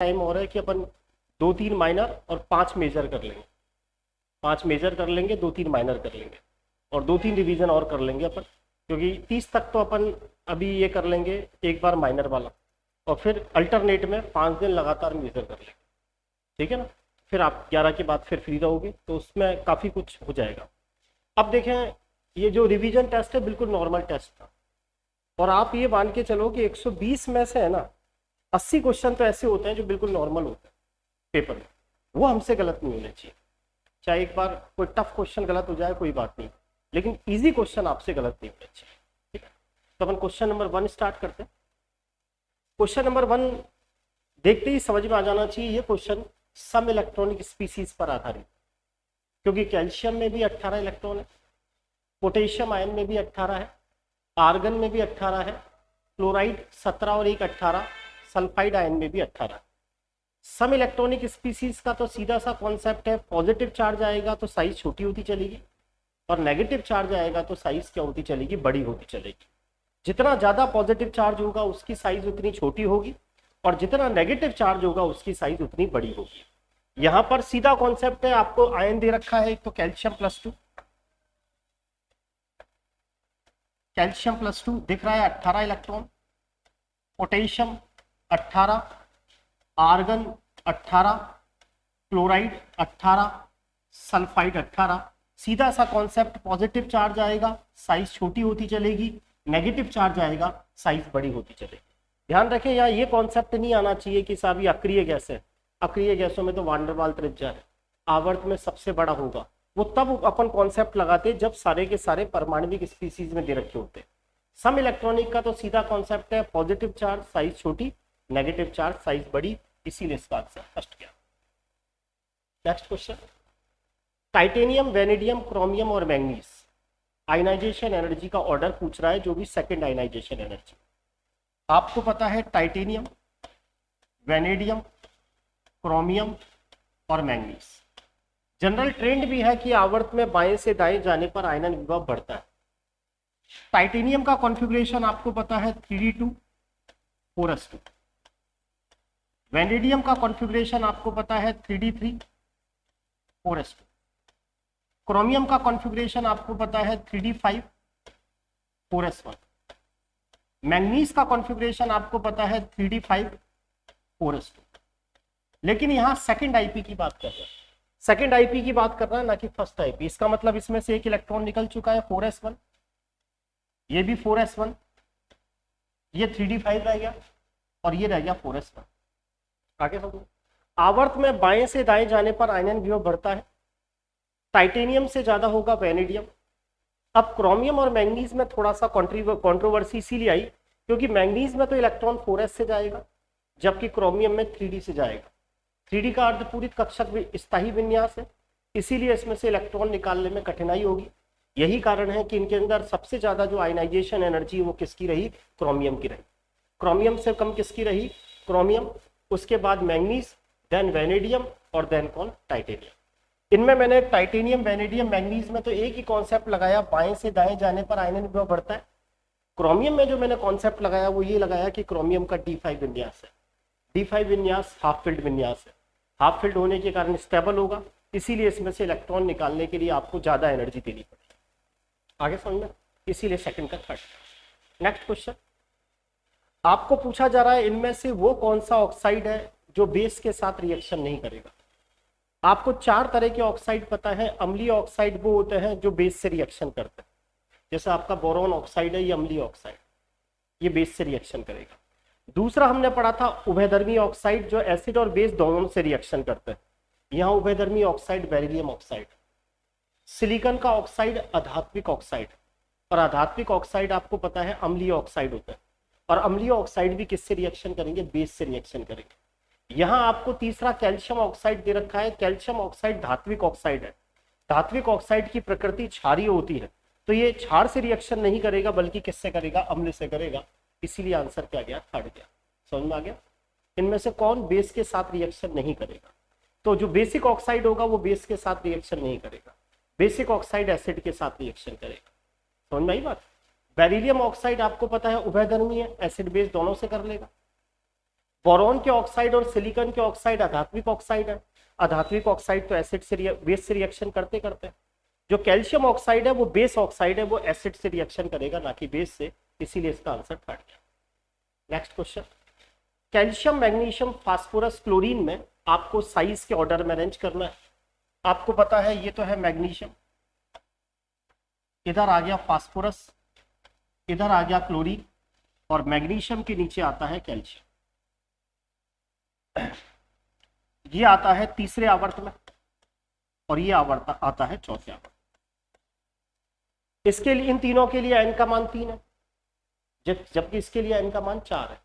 Time और है कि अपन 2-3 माइनर और 5 मेजर कर लेंगे। 5 मेजर कर लेंगे, 2-3 माइनर कर लेंगे और 2-3 रिवीजन और कर लेंगे अपन, क्योंकि 30 तक तो अपन अभी ये कर लेंगे एक बार माइनर वाला, और फिर अल्टरनेट में 5 दिन लगातार मेजर कर लेंगे। ठीक है ना? फिर आप 11 के बाद फिर फ्री रहोगे, तो उसमें काफ़ी कुछ हो जाएगा। अब देखें, ये जो रिवीजन टेस्ट है बिल्कुल नॉर्मल टेस्ट था, और आप ये मान के चलो कि 120 में से है ना 80 क्वेश्चन तो ऐसे होते हैं जो बिल्कुल नॉर्मल होते हैं पेपर में, वो हमसे गलत नहीं होने चाहिए। चाहे एक बार कोई टफ क्वेश्चन गलत हो जाए कोई बात नहीं, लेकिन इजी क्वेश्चन आपसे गलत नहीं होने चाहिए। ठीक है, तो अपन क्वेश्चन नंबर 1 स्टार्ट करते हैं। क्वेश्चन नंबर 1 देखते ही समझ में आ जाना चाहिए, ये क्वेश्चन सम इलेक्ट्रॉनिक स्पीसीज पर आधारित, क्योंकि कैल्शियम में भी 18 इलेक्ट्रॉन है, पोटेशियम आयन में भी 18 है, आर्गन में भी 18 है, क्लोराइड 17 और 1 18, सल्फाइड आयन में भी 18। सम इलेक्ट्रॉनिक स्पीसीज का तो सीधा सा कॉन्सेप्ट है, पॉजिटिव चार्ज आएगा तो साइज छोटी होती चलेगी, और नेगेटिव चार्ज आएगा तो साइज क्या होती चलेगी, बड़ी होती चलेगी। जितना ज़्यादा पॉजिटिव चार्ज होगा उसकी साइज उतनी छोटी होगी, और जितना नेगेटिव चार्ज होगा उसकी साइज उतनी बड़ी होगी। यहाँ पर सीधा कॉन्सेप्ट है, आपको आयन दे रखा है, एक तो कैल्शियम +2, कैल्शियम +2 दिख रहा है 18 electron, potassium 18, argon 18, chloride 18, sulphide 18। सीधा सा कॉन्सेप्ट, पॉजिटिव चार्ज आएगा साइज छोटी होती चलेगी, नेगेटिव चार्ज आएगा साइज बड़ी होती चलेगी। ध्यान रखें, यहाँ ये कॉन्सेप्ट नहीं आना चाहिए कि साहब ये अक्रिय गैस है, अक्रिय गैसों में तो वान डेर वाल त्रिज्या है, आवर्त में सबसे बड़ा होगा। वो तब अपन कॉन्सेप्ट लगाते जब सारे के सारे परमाणविक स्पीसीज में दे रखे होते। सम इलेक्ट्रॉनिक का तो सीधा कॉन्सेप्ट है, पॉजिटिव चार्ज साइज छोटी, नेगेटिव चार्ज साइज बड़ी, इसीलिए इसका आंसर फर्स्ट गया। Next question, titanium, vanadium, chromium और मैंगनीज आयनाइजेशन एनर्जी का ऑर्डर पूछ रहा है, जो भी सेकंड आयनाइजेशन एनर्जी। आपको पता है टाइटेनियम, वेनेडियम, क्रोमियम और मैंगनीज। जनरल ट्रेंड भी है कि आवर्त में बाएं से दाएं जाने पर आयनन विभव बढ़ता है। टाइटेनियम का कॉन्फ़िगरेशन आपको पता है 3d2 4s2। वेनेडियम का कॉन्फ़िगरेशन आपको पता है 3d3 4s2। क्रोमियम का कॉन्फ़िगरेशन आपको पता है 3d5 4s1। मैंगनीज का कॉन्फ़िगरेशन आपको पता है 3d5 4s2। लेकिन यहाँ सेकंड आईपी की बात कर रहा है, सेकंड आईपी की बात कर रहा है, ना कि फर्स्ट आईपी। इसका मतलब इसमें से एक इलेक्ट्रॉन निकल चुका है 4s1, ये भी 4s1, ये 3d5 रह गया और ये रह गया 4s1। आगे समझो, आवर्त में बाएं से दाएं जाने पर आयनन विभव बढ़ता है। टाइटेनियम से ज्यादा होगा वेनेडियम। अब क्रोमियम और मैंगनीज में थोड़ा सा कंट्रोवर्सी इसीलिए आई क्योंकि मैंगनीज में तो इलेक्ट्रॉन 4s से जाएगा, जबकि क्रोमियम में 3d से जाएगा। 3d का अर्धपूरित कक्षक स्थायी विन्यास है, इसीलिए इसमें से इलेक्ट्रॉन निकालने में कठिनाई होगी। यही कारण है कि इनके अंदर सबसे ज्यादा जो आयनाइजेशन एनर्जी वो किसकी रही, क्रोमियम की रही। क्रोमियम से कम किसकी रही, क्रोमियम, उसके बाद मैंगनीज, देन वेनेडियम और देन कौन, टाइटेनियम। इनमें मैंने टाइटेनियम, वेनेडियम, मैंगनीज में तो एक ही कॉन्सेप्ट लगाया, बाएं से दाएं जाने पर आयनन विभव बढ़ता है। क्रोमियम में जो मैंने कॉन्सेप्ट लगाया वो ये लगाया कि क्रोमियम का d5 विन्यास है। d5 विन्यास हाफ फिल्ड विन्यास है, हाफ फिल्ड होने के कारण स्टेबल होगा, इसीलिए इसमें से इलेक्ट्रॉन निकालने के लिए आपको ज्यादा एनर्जी देनी पड़ेगी। आगे समझना, इसीलिए सेकंड का थर्ड। नेक्स्ट क्वेश्चन, आपको पूछा जा रहा है इनमें से वो कौन सा ऑक्साइड है जो बेस के साथ रिएक्शन नहीं करेगा। आपको 4 तरह के ऑक्साइड पता है। अम्लीय ऑक्साइड वो होते हैं जो बेस से रिएक्शन करते हैं, जैसे आपका बोरोन ऑक्साइड है, ये अम्लीय ऑक्साइड, ये बेस से रिएक्शन करेगा। दूसरा हमने पढ़ा था उभयधर्मी ऑक्साइड, जो एसिड और बेस दोनों से रिएक्शन करते हैं। यहाँ उभयधर्मी ऑक्साइड बेरिलियम ऑक्साइड। सिलिकॉन का ऑक्साइड अधात्विक ऑक्साइड, और अधात्विक ऑक्साइड आपको पता है अम्लीय ऑक्साइड होता है, और अम्लीय ऑक्साइड भी किससे रिएक्शन करेंगे, बेस से रिएक्शन करेंगे। यहाँ आपको तीसरा कैल्शियम ऑक्साइड दे रखा है। कैल्शियम ऑक्साइड धात्विक ऑक्साइड है। धात्विक ऑक्साइड की प्रकृति क्षारीय होती है, तो ये क्षार से रिएक्शन नहीं करेगा बल्कि किससे करेगा, अम्ल से करेगा, इसीलिए आंसर क्या गया, थर्ड गया। समझ में आ गया। इनमें से कौन बेस के साथ रिएक्शन नहीं करेगा, तो जो बेसिक ऑक्साइड होगा वो बेस के साथ रिएक्शन नहीं करेगा, बेसिक ऑक्साइड एसिड के साथ रिएक्शन करेगा। समझ में आई बात। बेरिलियम ऑक्साइड आपको पता है उभयधर्मी है, एसिड बेस दोनों से कर लेगा। बोरॉन के ऑक्साइड और सिलिकॉन के ऑक्साइड अधात्विक ऑक्साइड है। अधात्विक ऑक्साइड तो एसिड से बेस से रिएक्शन करते करते हैं। जो कैल्शियम ऑक्साइड है वो बेस ऑक्साइड है, वो एसिड से रिएक्शन करेगा ना कि बेस से, इसीलिए इसका आंसर थर्ड है। Next question, calcium magnesium phosphorus chlorine में आपको साइज के ऑर्डर में अरेंज करना है। आपको पता है ये तो है मैग्नीशियम, इधर आ गया फास्फोरस, इधर आ गया क्लोरीन, और मैग्नीशियम के नीचे आता है कैल्शियम। ये आता है तीसरे आवर्त में और ये आवर्त आता है चौथे आवर्त। इसके लिए, इन तीनों के लिए n का मान 3 है, जबकि इसके लिए n का मान 4 है।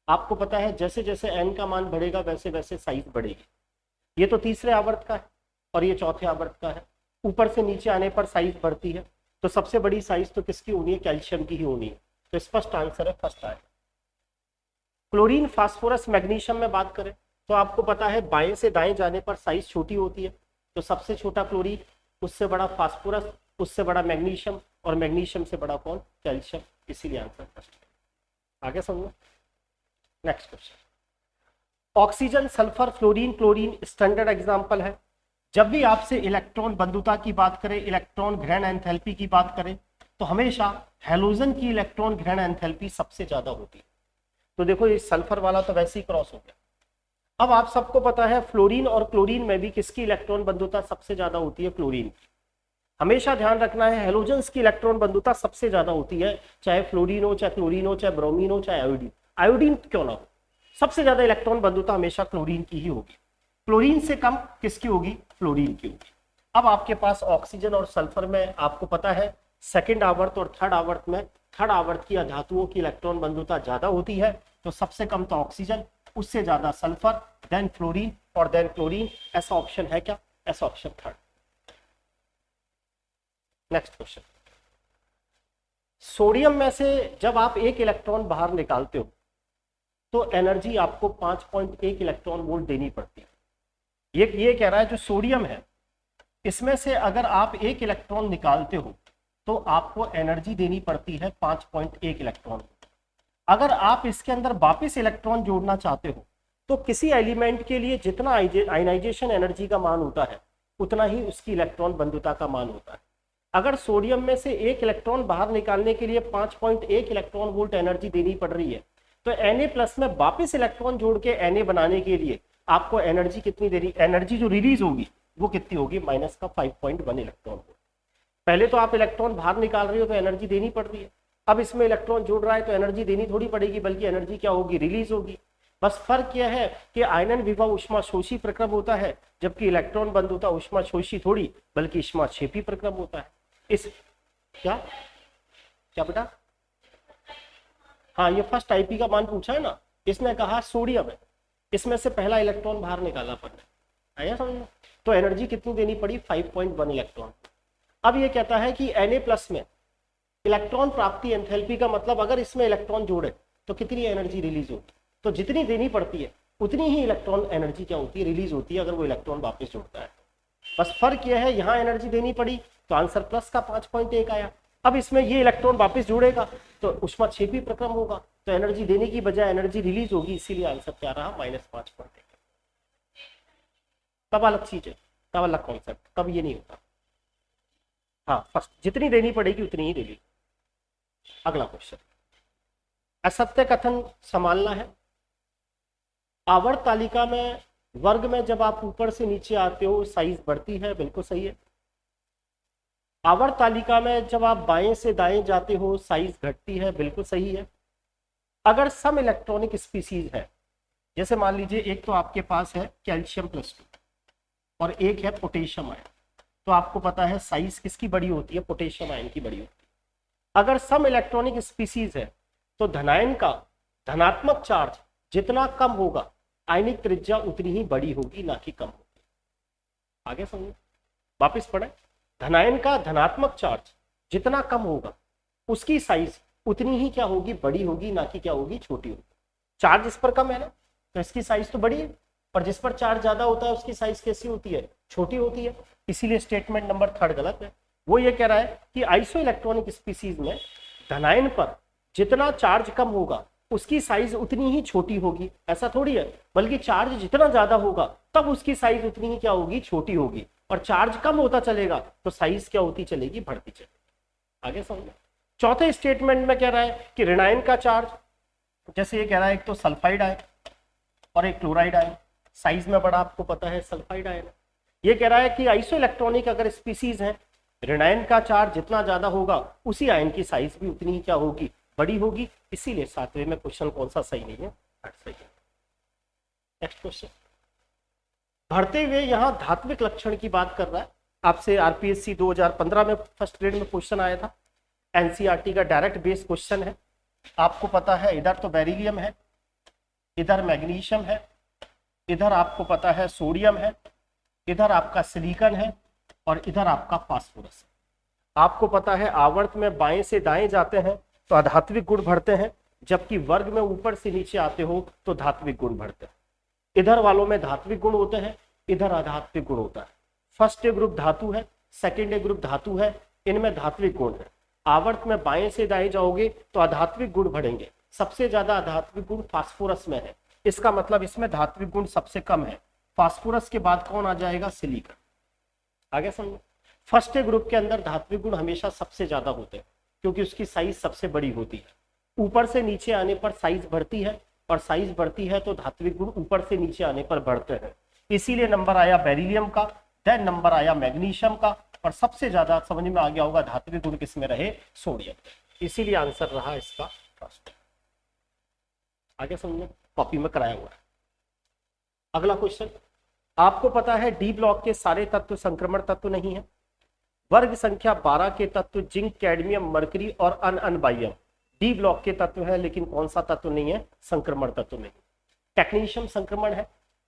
आपको पता है जैसे जैसे n का मान बढ़ेगा वैसे वैसे साइज बढ़ेगी। ये तो तीसरे आवर्त का है और ये चौथे आवर्त का है। ऊपर से नीचे आने पर साइज बढ़ती है, तो सबसे बड़ी साइज तो किसकी होनी है? कैल्शियम की ही होनी है। तो स्पष्ट आंसर है फर्स्ट आएगा। क्लोरीन फास्फोरस मैग्नीशियम में बात करें तो आपको पता है बाएं से दाएं जाने पर साइज छोटी होती है। तो सबसे छोटा क्लोरीन, उससे बड़ा फास्फोरस, उससे बड़ा मैग्नीशियम, और मैग्नीशियम से बड़ा कौन? कैल्शियम। इसीलिए आंसर फर्स्ट है। आगे समझो। Next question, oxygen, sulphur, fluorine, chlorine standard example है। जब भी आपसे इलेक्ट्रॉन बंधुता की बात करें, इलेक्ट्रॉन ग्रहण एंथैल्पी की बात करें, तो हमेशा हैलोजन की इलेक्ट्रॉन ग्रहण एंथैल्पी सबसे ज्यादा होती है। तो देखो ये सल्फर वाला तो वैसे ही क्रॉस हो गया। अब आप सबको पता है फ्लोरीन और क्लोरीन में भी किसकी इलेक्ट्रॉन बंधुता सबसे ज्यादा होती है? फ्लोरीन की। हमेशा ध्यान रखना है हैलोजेंस की इलेक्ट्रॉन बंधुता सबसे ज्यादा होती है, चाहे फ्लोरीन हो, चाहे क्लोरीन हो, चाहे ब्रोमीन हो, चाहे आयोडीन। आयोडीन क्यों ना हो, सबसे ज्यादा इलेक्ट्रॉन बंधुता हमेशा क्लोरीन की ही होगी। क्लोरीन से कम किसकी होगी? फ्लोरीन की होगी। अब आपके पास ऑक्सीजन और सल्फर में आपको पता है सेकंड आवर्त और थर्ड आवर्त में, थर्ड आवर्त की धातुओं की इलेक्ट्रॉन बंधुता ज्यादा होती है। तो सबसे कम तो ऑक्सीजन, उससे ज्यादा सल्फर, देन फ्लोरीन और देन क्लोरीन। ऐसा ऑप्शन है क्या? ऐसा option third. Next question, sodium में से जब आप एक इलेक्ट्रॉन बाहर निकालते हो तो एनर्जी आपको 5.1 इलेक्ट्रॉन वोल्ट देनी पड़ती है। ये कह रहा है जो सोडियम है इसमें से अगर आप एक इलेक्ट्रॉन निकालते हो तो आपको एनर्जी देनी पड़ती है 5.1 इलेक्ट्रॉन। अगर आप इसके अंदर वापस इलेक्ट्रॉन जोड़ना चाहते हो तो किसी एलिमेंट के लिए जितना आयनाइजेशन एनर्जी का मान होता है उतना ही उसकी इलेक्ट्रॉन बंधुता का मान होता है। अगर सोडियम में से एक इलेक्ट्रॉन बाहर निकालने के लिए 5.1 इलेक्ट्रॉन वोल्ट एनर्जी देनी पड़ रही है, तो Na+ में वापस इलेक्ट्रॉन जोड़ के Na बनाने के लिए आपको एनर्जी कितनी देनी? एनर्जी जो रिलीज होगी वो कितनी होगी? -5.1 इलेक्ट्रॉन वोल्ट। पहले तो आप इलेक्ट्रॉन बाहर निकाल रहे हो तो एनर्जी देनी पड़ रही है, अब इसमें इलेक्ट्रॉन जुड़ रहा है तो एनर्जी देनी थोड़ी पड़ेगी, बल्कि एनर्जी क्या होगी? रिलीज होगी। बस फर्क यह है कि आयनन विभव ऊष्माशोषी प्रक्रम होता है, जबकि इलेक्ट्रॉन बंधुता ऊष्माशोषी थोड़ी बल्कि ऊष्माक्षेपी प्रक्रम होता है। इस क्या क्या बेटा? हाँ, ये फर्स्ट आईपी का मान पूछा है ना, इसने कहा सोडियम है, इसमें से पहला इलेक्ट्रॉन बाहर निकाला पड़ना, आया समझ में? तो एनर्जी कितनी देनी पड़ी? 5.1 इलेक्ट्रॉन। अब ये कहता है कि Na+ में इलेक्ट्रॉन प्राप्ति एंथैल्पी का मतलब अगर इसमें इलेक्ट्रॉन जोड़े तो कितनी एनर्जी रिलीज होती? तो जितनी देनी पड़ती है उतनी ही इलेक्ट्रॉन एनर्जी क्या होती है? रिलीज होती है, अगर वो इलेक्ट्रॉन वापस जोड़ता है। बस फर्क यह है यहाँ एनर्जी देनी पड़ी तो आंसर प्लस का 5.1 आया। अब इसमें ये इलेक्ट्रॉन वापस जुड़ेगा तो ऊष्माक्षेपी प्रक्रम होगा, तो एनर्जी देने की बजाय एनर्जी रिलीज होगी, इसीलिए आंसर क्या रहा? -5.1। तब अलग चीज है, तब अलग कॉन्सेप्ट, तब ये नहीं होता। हाँ, फर्स्ट जितनी देनी पड़ेगी उतनी ही रिलीज। अगला क्वेश्चन, असत्य कथन संभालना है। आवर्त तालिका में वर्ग में जब आप ऊपर से नीचे आते हो साइज बढ़ती है, बिल्कुल सही है। आवर्त तालिका में जब आप बाएं से दाएं जाते हो साइज घटती है, बिल्कुल सही है। अगर सम इलेक्ट्रॉनिक स्पीसीज है, जैसे मान लीजिए एक तो आपके पास है कैल्शियम +2 और एक है पोटेशियम आयन, तो आपको पता है साइज किसकी बड़ी होती है? पोटेशियम आयन की बड़ी होती है। अगर सम इलेक्ट्रॉनिक स्पीसीज है तो धनायन का धनात्मक चार्ज जितना कम होगा आयनिक त्रिज्या उतनी ही बड़ी होगी, ना कि कम होगी। आगे समझो, वापिस पढ़े। धनायन का धनात्मक चार्ज जितना कम होगा उसकी साइज उतनी ही क्या होगी? बड़ी होगी, ना कि क्या होगी? छोटी होगी। चार्ज इस पर कम है ना, तो इसकी साइज तो बड़ी है, और जिस पर चार्ज ज्यादा होता है उसकी साइज कैसी होती है? छोटी होती है। इसीलिए स्टेटमेंट नंबर 3 गलत है। वो ये कह रहा है कि आइसो इलेक्ट्रॉनिक स्पीसीज में धनायन पर जितना चार्ज कम होगा उसकी साइज उतनी ही छोटी होगी, ऐसा थोड़ी है, बल्कि चार्ज जितना ज्यादा होगा तब उसकी साइज उतनी ही क्या होगी, छोटी होगी, और चार्ज कम होता चलेगा तो साइज क्या होती चलेगी, बढ़ती चलेगी। आगे समझो। चौथे स्टेटमेंट में कह रहा है कि ऋणायन का चार्ज, जैसे ये कह रहा है एक तो सल्फाइड आयन और एक क्लोराइड आयन, साइज में बड़ा आपको पता है सल्फाइड आयन। ये कह रहा है कि आइसो इलेक्ट्रॉनिक अगर स्पीसीज है, ऋणायन का चार्ज जितना ज्यादा होगा उसी आयन की साइज भी उतनी ही क्या होगी, बड़ी होगी। इसीलिए सातवें में क्वेश्चन कौन सा सही नहीं है, सही है। नेक्स्ट क्वेश्चन, बढ़ते हुए यहां धात्विक लक्षण की बात कर रहा है। आपसे आरपीएससी 2015 में फर्स्ट ग्रेड में क्वेश्चन आया था, एनसीईआरटी का डायरेक्ट बेस्ड क्वेश्चन है। आपको पता है इधर तो बेरिलियम है, इधर मैग्नीशियम है, इधर आपको पता है सोडियम है, इधर आपका सिलिकॉन है और इधर आपका फास्फोरस है। आपको पता है आवर्त में बाएं से दाएं जाते हैं तो अधात्विक गुण बढ़ते हैं, जबकि वर्ग में ऊपर से नीचे आते हो तो धात्विक गुण बढ़ते हैं। इधर वालों में धात्विक गुण होते हैं, इधर अधात्विक गुण होता है। फर्स्ट ए ग्रुप धातु है, सेकेंड ए ग्रुप धातु है, इनमें धात्विक गुण है। आवर्त में बाएं से दाएं जाओगे तो अधात्विक गुण बढ़ेंगे। सबसे ज्यादा अधात्विक गुण फास्फोरस में है, इसका मतलब इसमें धात्विक गुण सबसे कम है। फास्फोरस के बाद कौन आ जाएगा, सिलिकॉन। आगे समझो। फर्स्ट ए ग्रुप के अंदर धात्विक गुण हमेशा सबसे ज्यादा होते हैं क्योंकि उसकी साइज सबसे बड़ी होती है। ऊपर से नीचे आने पर साइज बढ़ती है और साइज बढ़ती है तो धात्विक गुण ऊपर से नीचे आने पर बढ़ते हैं। इसीलिए नंबर आया बेरिलियम का, देन नंबर आया मैग्नीशियम का, और सबसे ज्यादा समझ में आ गया होगा धात्विक गुण किसमें रहे, सोडियम। इसीलिए आंसर रहा इसका फर्स्ट। आगे समझो, कॉपी में कराया हुआ है। अगला क्वेश्चन, आपको पता है डी ब्लॉक के सारे तत्व संक्रमण तत्व नहीं है। वर्ग संख्या 12 के तत्व जिंक, कैडमियम, मरकरी और अनबाइयम डी ब्लॉक के तत्व है, लेकिन कौन सा तत्व नहीं है, संक्रमण तत्व नहीं। टेक्नीशियम संक्रमण है,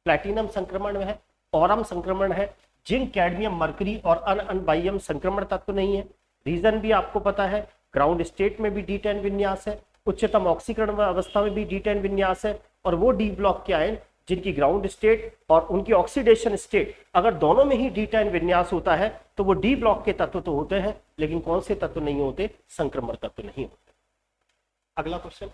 प्लैटिनम संक्रमण है, ओरम संक्रमण है, जिंक, कैडमियम, मरकरी और अनबाइयम संक्रमण तत्व नहीं है। रीजन भी आपको पता है, ग्राउंड स्टेट में भी D10 विन्यास है, उच्चतम ऑक्सीकरण अवस्था में भी D10 विन्यास है, और वो डी ब्लॉक के आयन जिनकी ग्राउंड स्टेट और उनकी ऑक्सीडेशन स्टेट अगर दोनों में ही D10 विन्यास होता है तो वो डी ब्लॉक के तत्व तो होते हैं, लेकिन कौन से तत्व नहीं होते, संक्रमण तत्व नहीं होते। अगला क्वेश्चन,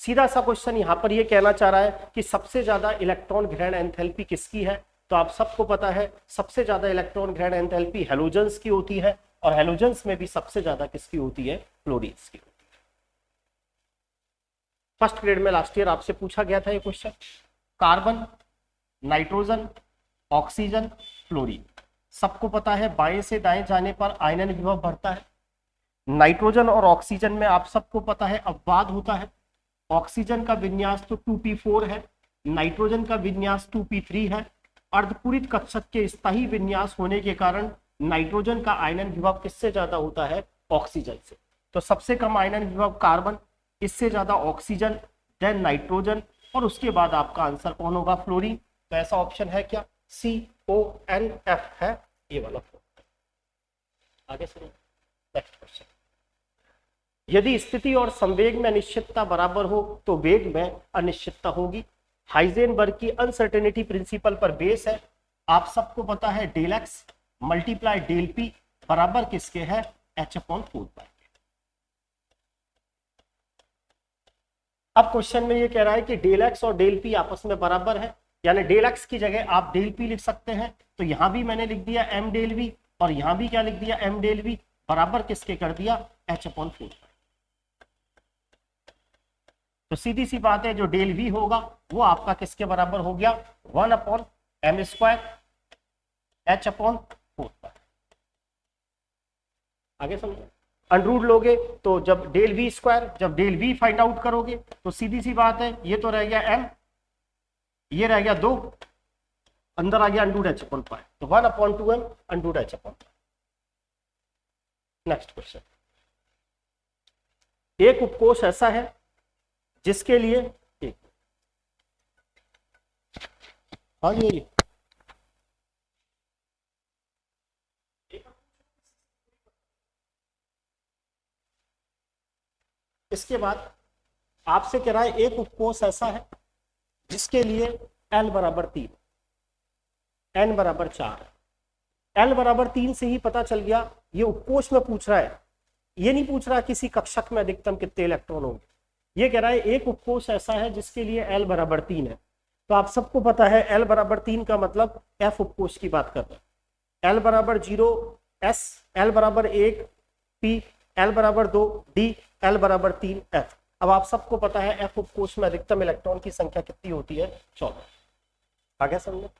सीधा सा क्वेश्चन यहां पर ये कहना चाह रहा है कि सबसे ज्यादा इलेक्ट्रॉन ग्रहण एंथैल्पी किसकी है। तो आप सबको पता है सबसे ज्यादा इलेक्ट्रॉन ग्रहण एंथैल्पी हैलोजेंस की होती है, और हैलोजेंस में भी सबसे ज्यादा किसकी होती है, फ्लोरीन्स की होती है। फर्स्ट ग्रेड में लास्ट ईयर आपसे पूछा गया था ये question. Carbon, nitrogen, oxygen, fluorine, सबको पता है बाएं से दाएं जाने पर आयनन विभव बढ़ता है। नाइट्रोजन और ऑक्सीजन में आप सबको पता है अपवाद होता है। ऑक्सीजन का विन्यास तो 2p4 है, नाइट्रोजन का विन्यास 2p3 है। अर्धपूरित कक्षक के स्थायी विन्यास होने के कारण नाइट्रोजन का आयनन विभव किससे ज्यादा होता है, ऑक्सीजन से। तो सबसे कम आयनन विभव कार्बन, इससे ज्यादा ऑक्सीजन, देन नाइट्रोजन, और उसके बाद आपका आंसर कौन होगा, फ्लोरीन। तो ऐसा ऑप्शन है क्या, CONF है ये वाला। आगे सुनिए नेक्स्ट क्वेश्चन, यदि स्थिति और संवेग में अनिश्चितता बराबर हो तो वेग में अनिश्चितता होगी। हाइजेनबर्ग की अनसर्टेनिटी प्रिंसिपल पर बेस है। आप सबको पता है del X multiply del P बराबर किसके है, H/4π। अब क्वेश्चन में ये कह रहा है कि डेल एक्स और डेल पी आपस में बराबर है, यानी डेल एक्स की जगह आप डेल पी लिख सकते हैं। तो यहां भी मैंने लिख दिया m डेल वी, और यहां भी क्या लिख दिया, m डेल वी, बराबर किसके कर दिया, H/4π। तो सीधी सी बात है, जो डेल वी होगा वो आपका किसके बराबर हो गया, 1/m², H/4π। आगे समझो, अंडरूट लोगे तो जब डेल वी स्क्वायर, जब डेल वी फाइंड आउट करोगे तो सीधी सी बात है, ये तो रह गया m, ये रह गया 2, अंदर आ गया अंडरूट H/4π, तो 1/2m under root H/4π। Next question, एक उपकोष ऐसा है जिसके लिए एक, हाँ जी, इसके बाद आपसे कह रहा है एक उपकोष ऐसा है जिसके लिए L बराबर 3, N बराबर 4, L बराबर 3 से ही पता चल गया ये उपकोष में पूछ रहा है, ये नहीं पूछ रहा किसी कक्षक में अधिकतम कितने इलेक्ट्रॉन होंगे। ये कह रहा है एक उपकोष ऐसा है जिसके लिए L बराबर 3 है। तो आप सबको पता है L बराबर 3 का मतलब F उपकोष की बात कर रहे हैं। L बराबर 0 S, L बराबर 1 P, L बराबर 2 D, L बराबर 3 F। अब आप सबको पता है F उपकोष में अधिकतम इलेक्ट्रॉन की संख्या कितनी होती है? 14। आगे समझो।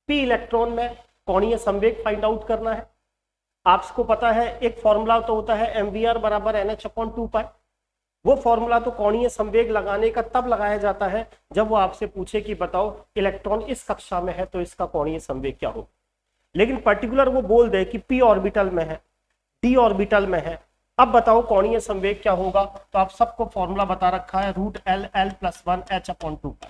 P इलेक्ट्रॉन में कोणीय संवेग फाइंड आउट करना है। आपको पता है एक फॉर्मूला तो होता है mvr बराबर NH/2π। वो फॉर्मूला तो कोणीय संवेग लगाने का तब लगाया जाता है जब वो आपसे पूछे कि बताओ इलेक्ट्रॉन इस कक्षा में है तो इसका कोणीय संवेग क्या हो। लेकिन पर्टिकुलर वो बोल दे कि p ऑर्बिटल में है, d ऑर्बिटल में है, अब बताओ कोणीय संवेग क्या होगा। तो आप सबको फॉर्मूला बता रखा है √L+1 H/2π।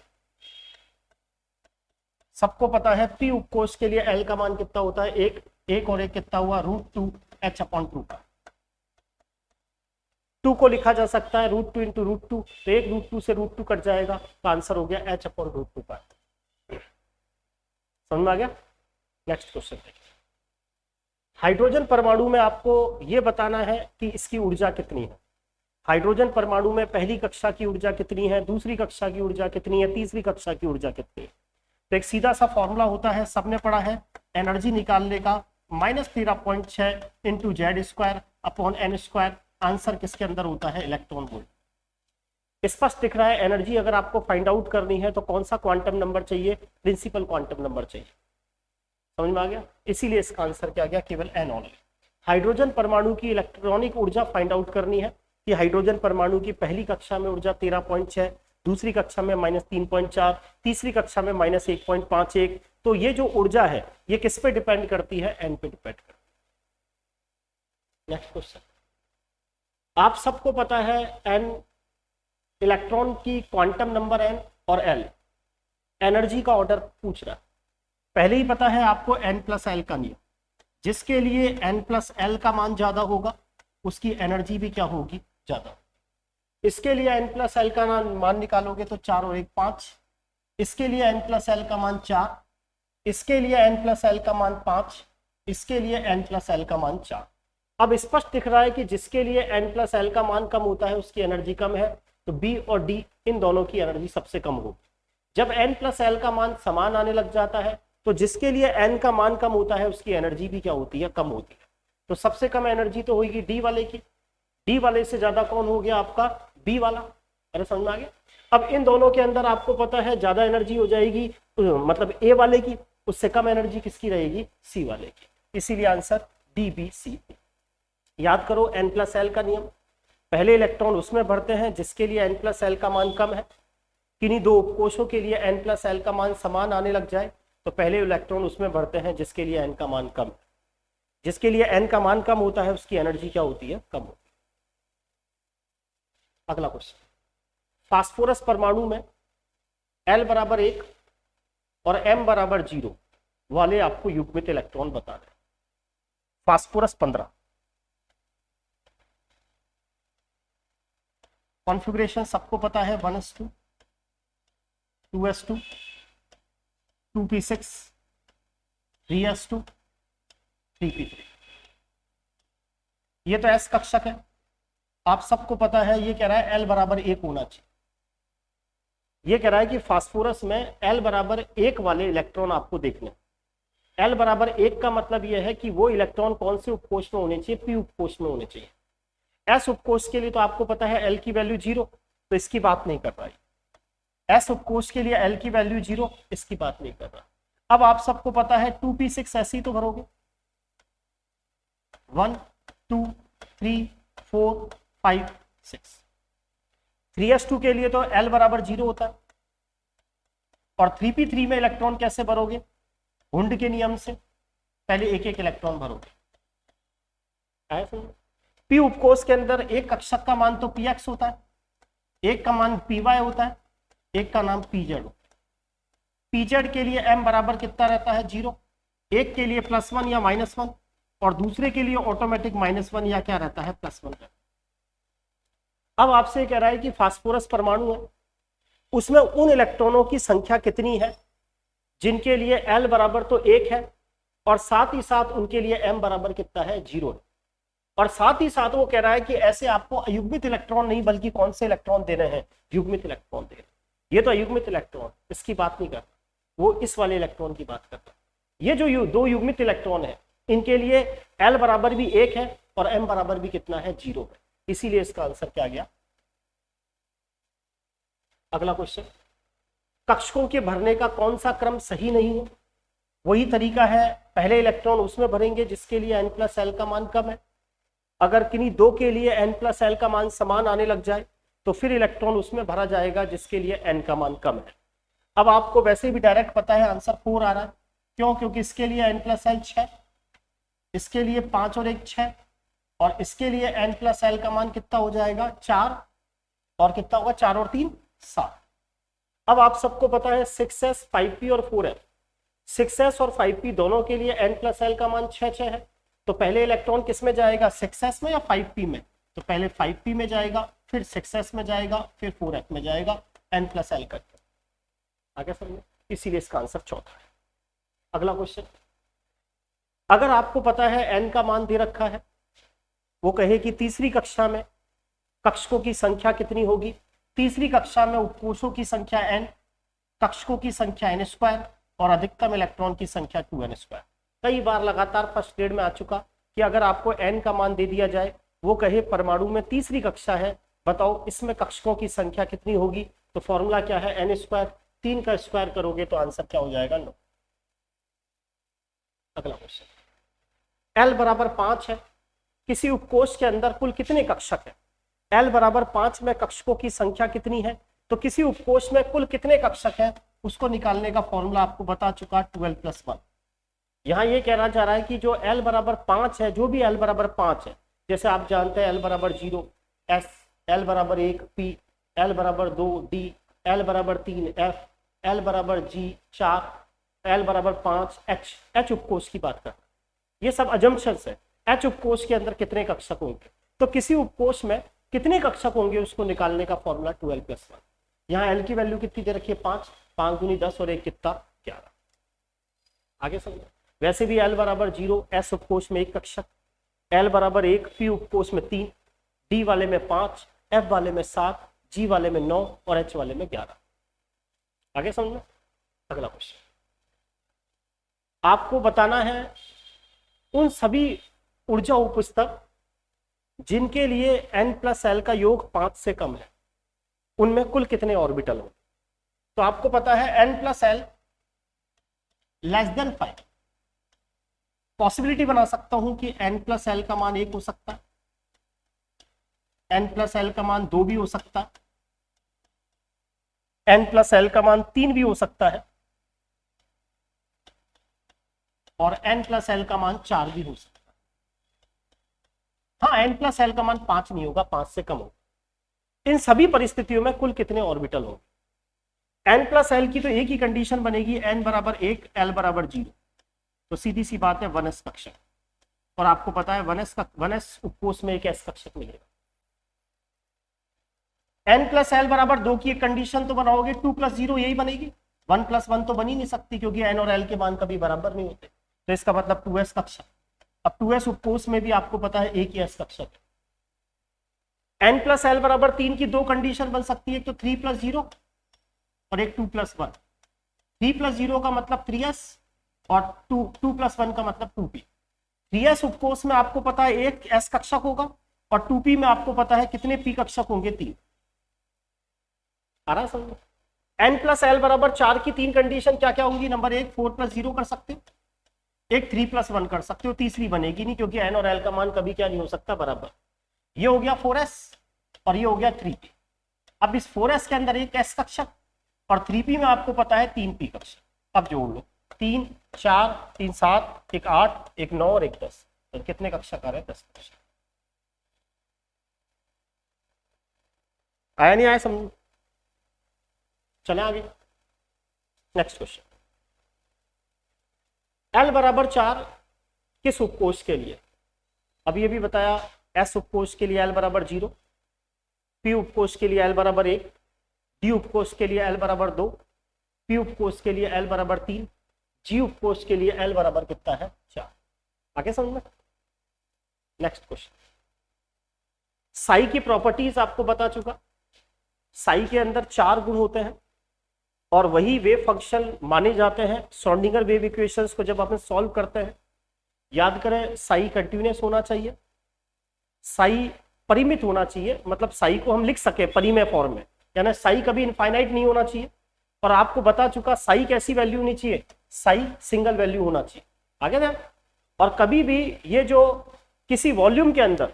सबको पता है p उपकोष के लिए L का मान कितना होता है? एक और एक कितना हुआ? √2 H/2π। 2 को लिखा जा सकता है √2 इंटू √2, तो एक √2 से √2 कट जाएगा, तो आंसर हो गया H/√2π। समझ में आ गया? नेक्स्ट क्वेश्चन देखिए। हाइड्रोजन परमाणु में आपको यह बताना है कि इसकी ऊर्जा कितनी है। हाइड्रोजन परमाणु में पहली कक्षा की ऊर्जा कितनी है, दूसरी कक्षा की ऊर्जा कितनी है, तीसरी कक्षा की ऊर्जा कितनी है। तो एक सीधा सा फॉर्मूला होता है, सबने पढ़ा है, एनर्जी निकालने का -13.6 into Z² upon N²। Answer किसके अंदर होता है? Electron volt. स्पष्ट दिख रहा है। एनर्जी अगर आपको फाइंड आउट करनी है तो कौन सा क्वांटम नंबर चाहिए? प्रिंसिपल क्वांटम नंबर चाहिए। समझ में आ गया? इसीलिए इसका आंसर क्या गया? केवल N ओनली। हाइड्रोजन परमाणु की इलेक्ट्रॉनिक ऊर्जा फाइंड आउट करनी है कि हाइड्रोजन परमाणु की पहली कक्षा में ऊर्जा 13.6, दूसरी कक्षा में -3.4, तीसरी कक्षा में -1.51। तो ये जो ऊर्जा है ये किस पे डिपेंड करती है? N पे डिपेंड करती है। Next question. आप सबको पता है N इलेक्ट्रॉन की क्वांटम नंबर N और L एनर्जी का ऑर्डर पूछ रहा है। पहले ही पता है आपको N+L का नियम, जिसके लिए N+L का मान ज्यादा होगा उसकी एनर्जी भी क्या होगी? ज्यादा। इसके लिए N+L का मान निकालोगे तो 4 और 1 5। इसके लिए N+L का मान 4, इसके लिए N+L का मान 5, इसके लिए N+L का मान 4। अब स्पष्ट दिख रहा है कि जिसके लिए N+L का मान कम होता है उसकी एनर्जी कम है, तो B और D इन दोनों की एनर्जी सबसे कम होगी। जब N+L का मान समान आने लग जाता है तो जिसके लिए N का मान कम होता है उसकी एनर्जी भी क्या होती है? कम होती है। तो सबसे कम एनर्जी तो होगी D वाले की। D वाले से ज्यादा कौन हो गया? आपका B वाला। अरे समझ में आ गया? अब इन दोनों के अंदर आपको पता है ज्यादा एनर्जी हो जाएगी, मतलब A वाले की, उससे कम एनर्जी किसकी रहेगी? C वाले की। इसीलिए आंसर DBC। याद करो N+L का नियम, पहले इलेक्ट्रॉन उसमें भरते हैं जिसके लिए N+L का मान कम है। किन्हीं दो उपकोषों के लिए N+L का मान समान आने लग जाए तो पहले इलेक्ट्रॉन उसमें भरते हैं जिसके लिए N का मान कम है। जिसके लिए N का मान कम होता है उसकी एनर्जी क्या होती है? कम होती है। अगला क्वेश्चन। फास्फोरस परमाणु में L बराबर 1 और M बराबर 0 वाले आपको युग्मित इलेक्ट्रॉन बता दें। फास्फोरस 15। कॉन्फ़िगरेशन सबको पता है, 1s2, 2s2, 2p6, 3s2, 3p3। ये तो S कक्षक है, आप सबको पता है। ये कह रहा है L बराबर 1 होना चाहिए। ये कह रहा है कि फास्फोरस में L बराबर 1 वाले इलेक्ट्रॉन आपको देखने। L बराबर 1 का मतलब यह है कि वो इलेक्ट्रॉन कौन से उपकोष में होने चाहिए? P उपकोष में होने चाहिए। S उपकोष के लिए तो आपको पता है L की वैल्यू 0, तो इसकी बात नहीं कर रहा है। S उपकोष के लिए L की वैल्यू 0, इसकी बात नहीं कर रहा। अब आप सबको पता है 2p6 ऐसे ही तो भरोगे, 1 2 3 4 5 6। 3s2 के लिए तो L बराबर 0 होता है। और 3p3 में इलेक्ट्रॉन कैसे भरोगे? हुंड के नियम से पहले एक एक इलेक्ट्रॉन भरोगे। आया समझ? P उपकोष के अंदर एक कक्षक का मान तो px होता है, एक का मान py होता है, एक का नाम pz होता है। pz के लिए m बराबर कितना रहता है? 0। एक के लिए +1 या -1 और दूसरे के लिए ऑटोमेटिक -1 या क्या रहता है? +1। अब आपसे कह रहा है कि फास्फोरस परमाणु है, उसमें उन इलेक्ट्रॉनों की संख्या कितनी है जिनके लिए L बराबर तो 1 है और साथ ही साथ उनके लिए M बराबर कितना है? 0 है। और साथ ही साथ वो कह रहा है कि ऐसे आपको अयुग्मित इलेक्ट्रॉन नहीं बल्कि कौन से इलेक्ट्रॉन देने हैं, युग्मित इलेक्ट्रॉन दे रहे हैं। ये तो अयुग्मित इलेक्ट्रॉन, इसकी बात नहीं करता, वो इस वाले इलेक्ट्रॉन की बात करता। ये जो दो युग्मित इलेक्ट्रॉन है इनके लिए एल बराबर भी 1 है और एम बराबर भी कितना है, 0 है, इसीलिए इसका आंसर क्या गया। अगला क्वेश्चन, कक्षकों के भरने का कौन सा क्रम सही नहीं है। वही तरीका है, पहले इलेक्ट्रॉन उसमें भरेंगे जिसके लिए n प्लस एल का मान कम है। अगर किन्हीं दो के लिए n प्लस एल का मान समान आने लग जाए तो फिर इलेक्ट्रॉन उसमें भरा जाएगा जिसके लिए n का मान कम है। अब आपको वैसे भी डायरेक्ट पता है आंसर 4 आ रहा है, क्यों, क्योंकि इसके लिए n प्लस एल 6, इसके लिए 5 और 1 6, और इसके लिए n प्लस एल का मान कितना हो जाएगा 4, और कितना होगा 4 और 3 7। अब आप सबको पता है 6s 5p और 4f, 6s और 5p दोनों के लिए n प्लस एल का मान 6 6 है। तो पहले इलेक्ट्रॉन किस में जाएगा, 6s में या 5p में, तो पहले 5p में जाएगा, फिर 6s में जाएगा, फिर 4f में जाएगा, n प्लस एल करके। आगे समझे, इसीलिए इसका आंसर चौथा है। अगला क्वेश्चन, अगर आपको पता है n का मान दे रखा है, वो कहे कि तीसरी कक्षा में कक्षकों की संख्या कितनी होगी। तीसरी कक्षा में उपकोषों की संख्या n, कक्षकों की संख्या n स्क्वायर और अधिकतम इलेक्ट्रॉन की संख्या 2n स्क्वायर। कई बार लगातार फर्स्ट ग्रेड में आ चुका कि अगर आपको n का मान दे दिया जाए, वो कहे परमाणु में तीसरी कक्षा है, बताओ इसमें कक्षकों की संख्या कितनी होगी। तो फॉर्मूला क्या है, n स्क्वायर, 3 का स्क्वायर करोगे तो आंसर क्या हो जाएगा 9। अगला क्वेश्चन, l बराबर 5 है, किसी उपकोष के अंदर कुल कितने कक्षक है। l बराबर 5 में कक्षकों की संख्या कितनी है, तो किसी उपकोष में कुल कितने कक्षक है उसको निकालने का फॉर्मूला आपको बता चुका 12 + 1। यहाँ ये कहना चाह रहा है कि जो l बराबर 5 है, जो भी l बराबर 5 है, जैसे आप जानते हैं l बराबर 0 s, l बराबर 1 p, l बराबर 2 d, l बराबर 3 f, l बराबर g 4, l बराबर 5 h, h उपकोष की बात कर, ये सब अजम्पशंस है। h उपकोष के अंदर कितने कक्षक होंगे, तो किसी उपकोष में कितने कक्षक होंगे उसको निकालने का फॉर्मूला 12 + 1। यहाँ l की वैल्यू कितनी दे रखी है 5, 5 दूनी 10 और 1 कितना 11। आगे समझो, वैसे भी l बराबर 0 s उपकोष में 1 कक्षक, l बराबर 1 p उपकोष में 3, d वाले में 5, f वाले में 7, g वाले में 9 और h वाले में 11। आगे समझो। अगला क्वेश्चन, आपको बताना है उन सभी ऊर्जा उपस्तर जिनके लिए n प्लस एल का योग 5 से कम है, उनमें कुल कितने ऑर्बिटल होंगे। तो आपको पता है n plus L less than 5, possibility बना सकता हूं कि n प्लस एल का मान 1 हो सकता है, n प्लस एल का मान 2 भी हो सकता है, n प्लस एल का मान 3 भी हो सकता है, और n प्लस एल का मान 4 भी हो सकता है। हाँ, n प्लस एल का मान 5 नहीं होगा, 5 से कम होगा। इन सभी परिस्थितियों में कुल कितने ऑर्बिटल होंगे। n प्लस एल की तो एक ही कंडीशन बनेगी, n बराबर 1 l बराबर 0, तो सीधी सी बात है 1s कक्षक, और आपको पता है 1s उपकोष में एक s कक्षक मिलेगा। n प्लस एल बराबर 2 की एक कंडीशन तो बनाओगे 2 + 0 यही बनेगी, 1 + 1 तो बन ही नहीं सकती क्योंकि n और l के मान कभी बराबर नहीं होते, तो इसका मतलब 2s कक्षक। अब 2s उपकोष में भी आपको पता है एक ही s कक्षक है। n प्लस एल बराबर 3 की 2 कंडीशन बन सकती है, एक तो 3 + 0 और एक 2 + 1। 3 + 0 का मतलब 3s और 2 + 1 का मतलब 2p। 3s उपकोष में आपको पता है एक s कक्षक होगा, और 2p में आपको पता है कितने p कक्षक होंगे 3। आ रहा समझ। n प्लस एल बराबर 4 की 3 कंडीशन क्या क्या होंगी, नंबर 1 4 + 0 कर सकते हो, एक 3 + 1 कर सकते हो, तीसरी बनेगी नहीं क्योंकि n और l का मान कभी क्या नहीं हो सकता बराबर। ये हो गया 4s और ये हो गया 3p। अब इस 4s के अंदर एक s कक्षक और 3p में आपको पता है 3p कक्षक। अब जोड़ लो, 3 4 3 7, एक 8, एक 9 और एक 10, तो कितने कक्षक आ रहे हैं 10 कक्षक। आया नहीं आया समझ। चले आगे, नेक्स्ट क्वेश्चन, l बराबर 4 किस उपकोष के लिए। अब ये भी बताया, s उपकोष के लिए l बराबर 0, p उपकोष के लिए l बराबर 1, d उपकोष के लिए l बराबर 2, p उपकोष के लिए l बराबर 3, g उपकोष के लिए l बराबर कितना है 4। आगे समझ में। नेक्स्ट क्वेश्चन, साई की प्रॉपर्टीज आपको बता चुका, साई के अंदर 4 गुण होते हैं और वही वेव फंक्शन माने जाते हैं श्रोडिंगर वेव इक्वेशंस को जब अपन सॉल्व करते हैं। याद करें, साई कंटिन्यूअस होना चाहिए, साई परिमित होना चाहिए, मतलब साई को हम लिख सके परिमेय फॉर्म में, यानी साई कभी इनफाइनाइट नहीं होना चाहिए। और आपको बता चुका साई कैसी वैल्यू होनी चाहिए, साई सिंगल वैल्यू होना चाहिए। आगे ना, और कभी भी ये जो किसी वॉल्यूम के अंदर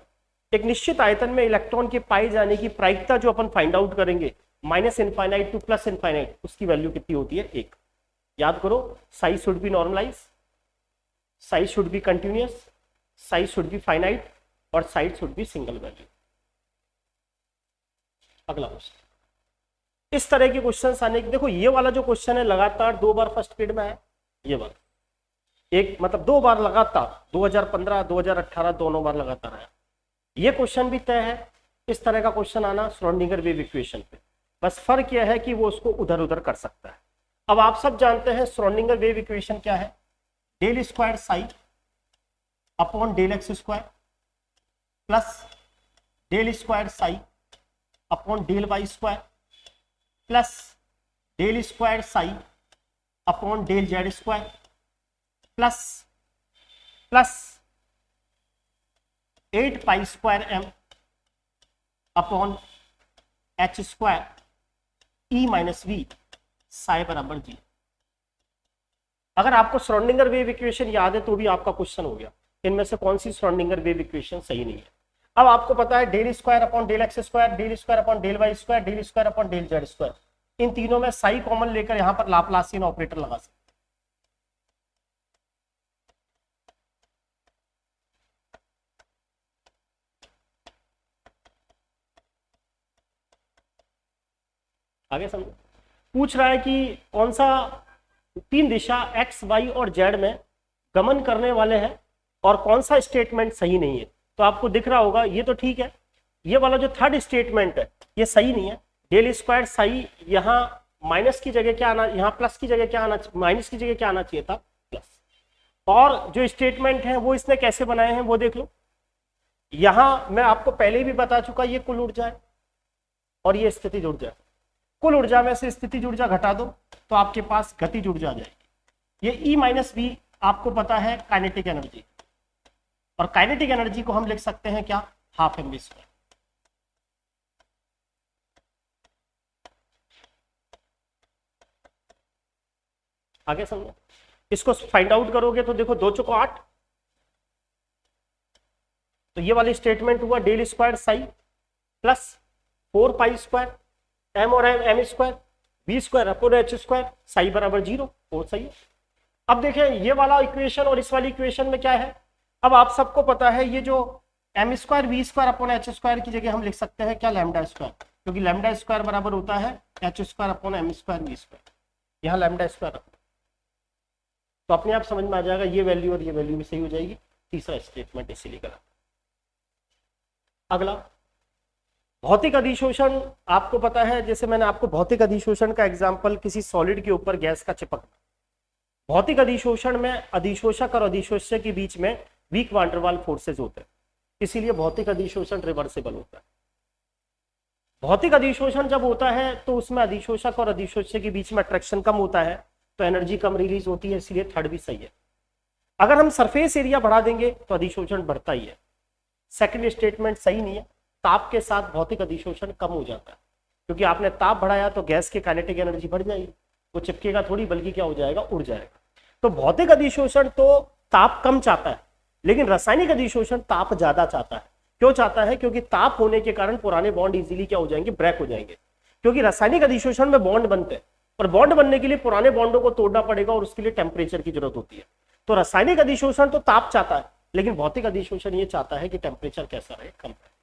एक निश्चित आयतन में इलेक्ट्रॉन के पाए जाने की प्रायिकता जो अपन फाइंड आउट करेंगे minus infinite to plus infinite, उसकी वैल्यू कितनी होती है, 1। याद करो, size should be normalize, size should be continuous, size should be finite और size should be single value. अगला क्वेश्चन, इस तरह के क्वेश्चन आने की, देखो ये वाला जो क्वेश्चन है लगातार 2 बार फर्स्ट पीरियड में है, ये वाला एक मतलब 2 बार लगातार, 2015 2018 दोनों बार लगातार आया। ये क्वेश्चन भी तय है इस तरह का क्वेश्चन आना श्रोडिंगर वेव इक्वेशन पे, बस फर्क यह है कि वो उसको उधर उधर कर सकता है। अब आप सब जानते हैं श्रोडिंगर वेव इक्वेशन क्या है, del square psi upon del x square plus del square psi upon del Y square plus del square psi upon del Z square plus plus 8 pi square M upon H square E minus V psi बराबर जी। अगर आपको Schrodinger wave equation याद है तो भी आपका question हो गया, इनमें से कौन सी श्रोडिंगर वेव इक्वेशन सही नहीं है। अब आपको पता है del square upon del x square, del square upon del Y square, del square upon del Z square, इन तीनों में साई कॉमन लेकर यहां पर लाप्लासियन ऑपरेटर लगा सकते। आगे समझो, पूछ रहा है कि कौन सा 3 दिशा x, y और z में गमन करने वाले हैं और कौन सा स्टेटमेंट सही नहीं है। तो आपको दिख रहा होगा ये तो ठीक है, ये वाला जो थर्ड स्टेटमेंट है ये सही नहीं है। डेल स्क्वायर साई यहाँ माइनस की जगह क्या आना, यहाँ प्लस की जगह क्या आना, माइनस की जगह क्या आना चाहिए था, प्लस। और जो स्टेटमेंट है वो इसने कैसे बनाए हैं वो देख लो। यहां मैं आपको पहले ही भी बता चुका, ये कुल ऊर्जा है और ये स्थितिज ऊर्जा है। कुल ऊर्जा में से स्थितिज ऊर्जा घटा दो तो आपके पास गतिज ऊर्जा आ जाएगी। ये ई माइनस बी आपको पता है काइनेटिक एनर्जी, और काइनेटिक एनर्जी को हम लिख सकते हैं क्या, हाफ एम वी स्क्वायर। आगे समझो, इसको फाइंड आउट करोगे तो देखो 2 चौको 8, तो ये वाली स्टेटमेंट हुआ del square psi plus 4 pi square m और m square b square upon H square psi बराबर 0, वो सही है। अब देखें ये वाला इक्वेशन और इस वाली इक्वेशन में क्या है, अब आप सबको पता है ये जो M square V square upon H square की जगह हम लिख सकते हैं क्या, लैम्डा स्क्वायर, क्योंकि लैम्डा स्क्वायर बराबर होता है H square upon M square V square, यहाँ लैम्डा स्क्वायर, तो अपने आप समझ में आ जाएगा ये वैल्यू और ये वैल्यू भी सही हो जाएगी। तीसरा स्टेटमेंट इसीलिए गलत। अगला भौतिक अधिशोषण, आपको पता है जैसे मैंने आपको भौतिक अधिशोषण का एग्जांपल किसी सॉलिड के ऊपर गैस का चिपकना। भौतिक अधिशोषण में अधिशोषक और अधिशोष्य के बीच में वीक वान डेर वाल फोर्सेज होते हैं, इसीलिए भौतिक अधिशोषण रिवर्सिबल होता है। भौतिक अधिशोषण जब होता है तो उसमें अधिशोषक और अधिशोष्य के बीच में अट्रैक्शन कम होता है तो एनर्जी कम रिलीज होती है, इसलिए थर्ड भी सही है। अगर हम सरफेस एरिया बढ़ा देंगे तो अधिशोषण बढ़ता ही है। सेकंड स्टेटमेंट सही नहीं है, ताप के साथ भौतिक अधिशोषण कम हो जाता है, क्योंकि आपने ताप बढ़ाया तो गैस की काइनेटिक एनर्जी बढ़ जाएगी, वो चिपकेगा थोड़ी बल्कि क्या हो जाएगा, उड़ जाएगा। तो भौतिक अधिशोषण तो ताप कम चाहता है, लेकिन रासायनिक अधिशोषण ताप ज्यादा चाहता है। क्यों चाहता है, क्योंकि ताप होने के कारण पुराने बॉन्ड इजीली क्या हो जाएंगे, ब्रेक हो जाएंगे, क्योंकि रासायनिक अधिशोषण में बॉन्ड बनते हैं और बॉन्ड बनने के लिए पुराने बॉन्डों को तोड़ना पड़ेगा और उसके लिए टेम्परेचर की जरूरत होती है। तो रासायनिक अधिशोषण तो ताप चाहता है, लेकिन भौतिक अधिशोषण ये चाहता है कि टेम्परेचर कैसा रहे, कम रहे।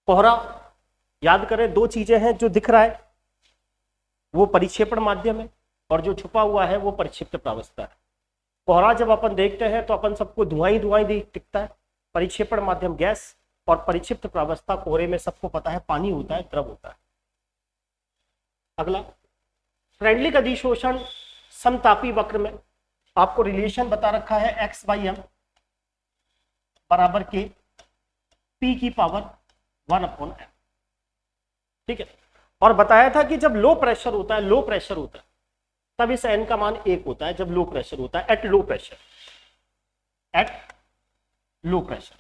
कोहरा, याद करें 2 चीजें हैं, जो दिख रहा है वो परिक्षेपण माध्यम है और जो छुपा हुआ है वो परिक्षिप्त प्रावस्था है। कोहरा जब अपन देखते हैं तो अपन सबको धुआं ही दिखता है, परिक्षेपण माध्यम गैस और परिक्षिप्त प्रावस्था कोहरे में सबको पता है पानी होता है, द्रव होता है। अगला फ्रेंडलिक अधिशोषण समतापी वक्र में आपको रिलेशन बता रखा है x/m बराबर k, P की पावर 1/m, ठीक है। और बताया था कि जब लो प्रेशर होता है, लो प्रेशर होता है, तब इस n का मान 1 होता है, जब लो प्रेशर होता है, at low pressure, at low pressure.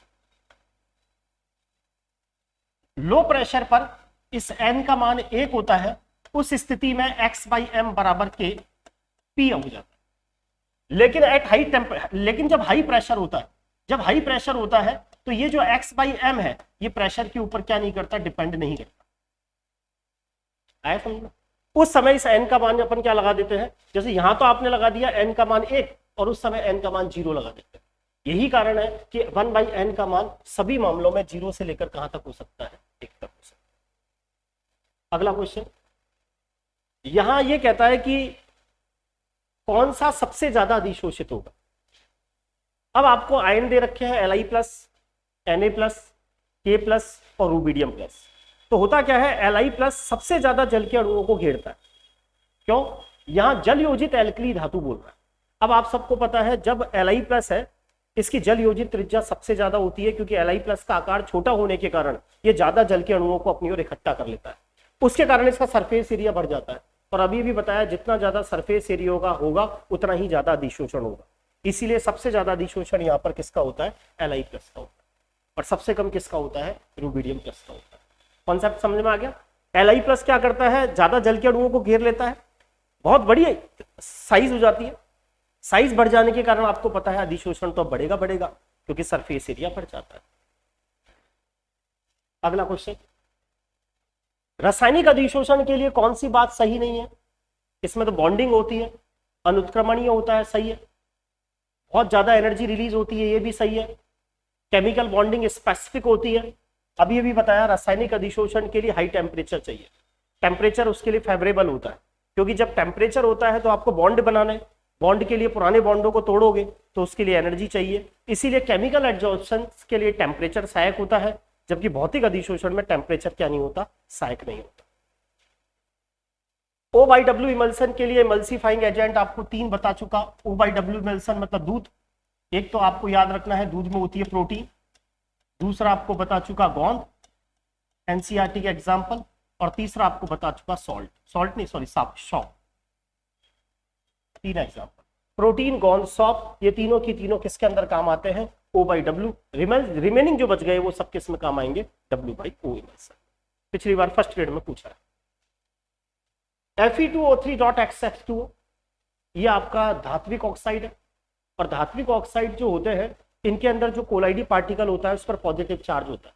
Low pressure पर इस n का मान 1 होता है, उस स्थिति में x/m बराबर के P हो जाता है। लेकिन जब हाई प्रेशर होता है, जब हाई प्रेशर होता है तो ये जो x/m है, ये प्रेशर के ऊपर क्या नहीं करता, डिपेंड नहीं करता। आया समझ? उस समय इस n का मान अपन क्या लगा देते हैं, जैसे यहां तो आपने लगा दिया n का मान 1 और उस समय n का मान 0 लगा देते हैं। यही कारण है कि 1/n का मान सभी मामलों में 0 से लेकर कहां तक हो सकता है, 1 तक हो सकता है। अगला क्वेश्चन, यहां ये कहता है कि कौन सा सबसे ज्यादा अधिशोषित होगा। अब आपको आयन दे रखे हैं Li+, Na+, K+ और रुबिडियम प्लस। तो होता क्या है, Li+ सबसे ज्यादा जल के अणुओं को घेरता है। क्यों? यहां जल योजित एल्कली धातु बोल रहा है। अब आप सबको पता है जब Li+ है, इसकी जल योजित त्रिज्या सबसे ज्यादा होती है, क्योंकि Li+ का आकार छोटा होने के कारण ये ज्यादा जल के अणुओं को अपनी ओर इकट्ठा कर लेता है। उसके कारण इसका सरफेस एरिया बढ़ जाता है। और अभी भी बताया, जितना ज्यादा सरफेस एरिया होगा उतना ही ज्यादा अधिशोषण होगा। इसीलिए सबसे ज्यादा अधिशोषण यहाँ पर किसका होता है, Li+ का होता है, और सबसे कम किसका होता है, रुबिडियम प्लस का होता है। कॉन्सेप्ट समझ में आ गया? Li+ क्या करता है, ज्यादा जल के अणुओं को घेर लेता है, बहुत बड़ी साइज हो जाती है। साइज बढ़ जाने के कारण आपको पता है अधिशोषण तो बढ़ेगा बढ़ेगा, क्योंकि सरफेस एरिया बढ़ जाता है। अगला क्वेश्चन, रासायनिक अधिशोषण के लिए कौन सी बात सही नहीं है? इसमें तो बॉन्डिंग होती है, अनुत्क्रमणीय होता है, सही है। बहुत ज्यादा एनर्जी रिलीज होती है, ये भी सही है। केमिकल बॉन्डिंग स्पेसिफिक होती है। अभी भी बताया, रासायनिक अधिशोषण के लिए हाई टेम्परेचर चाहिए। टेम्परेचर उसके लिए फेवरेबल होता है, क्योंकि जब टेम्परेचर होता है तो आपको बॉन्ड बनाना है। बॉन्ड के लिए पुराने बॉन्डों को तोड़ोगे तो उसके लिए एनर्जी चाहिए। इसीलिए केमिकल एडजॉर्प्शन के लिए टेम्परेचर सहायक होता है, जबकि भौतिक अधिशोषण में टेम्परेचर क्या नहीं होता, सहायक नहीं होता। O/W इमल्सन के लिए इमल्सीफाइंग एजेंट आपको 3 बता चुका। O/W इमल्सन मतलब दूध। एक तो आपको याद रखना है, दूध में होती है प्रोटीन। दूसरा आपको बता चुका गोंद, एनसीईआरटी के एग्जाम्पल। और तीसरा आपको बता चुका सॉल्ट नहीं सॉरी सॉप। 3 एग्जाम्पल, प्रोटीन, गोंद, सॉप, ये तीनों की तीनों किसके अंदर काम आते हैं, O/W। रिमेनिंग जो बच गए वो सब किस में काम आएंगे, W/O इमल्सन। पिछली बार फर्स्ट ग्रेड में पूछा है। Fe2O3.X2 ये आपका धात्विक ऑक्साइड है। और धात्विक ऑक्साइड जो होते हैं, इनके अंदर जो कोलाइडी पार्टिकल होता है उस पर पॉजिटिव चार्ज होता है।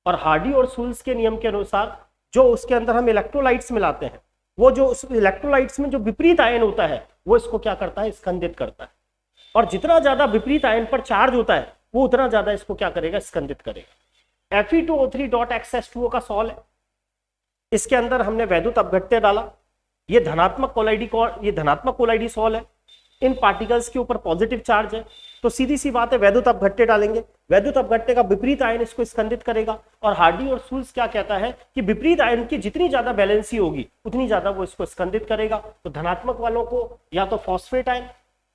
और हार्डी और सुल्स के नियम के अनुसार जो उसके अंदर हम इलेक्ट्रोलाइट्स मिलाते हैं, वो जो उस इलेक्ट्रोलाइट्स में जो विपरीत आयन होता है वो इसको क्या करता है, स्कंदित करता है। और जितना ज्यादा विपरीत आयन पर चार्ज होता है वो उतना ज्यादा इसको क्या करेगा, स्कंदित करेगा। Fe2O3.X2O का सॉल है। इसके अंदर हमने वैद्युत अपघट्य डाला। ये धनात्मक कोलाइडी सॉल है। इन पार्टिकल्स के ऊपर पॉजिटिव चार्ज है, तो सीधी सी बात है वैद्युत अपघट्य डालेंगे। वैद्युत अपघट्य का विपरीत आयन इसको स्कंदित करेगा। और हार्डी और सुल्स क्या कहता है कि विपरीत आयन की जितनी ज्यादा बैलेंसी होगी उतनी ज्यादा वो इसको स्कंदित करेगा। तो धनात्मक वालों को या तो फॉस्फेट आयन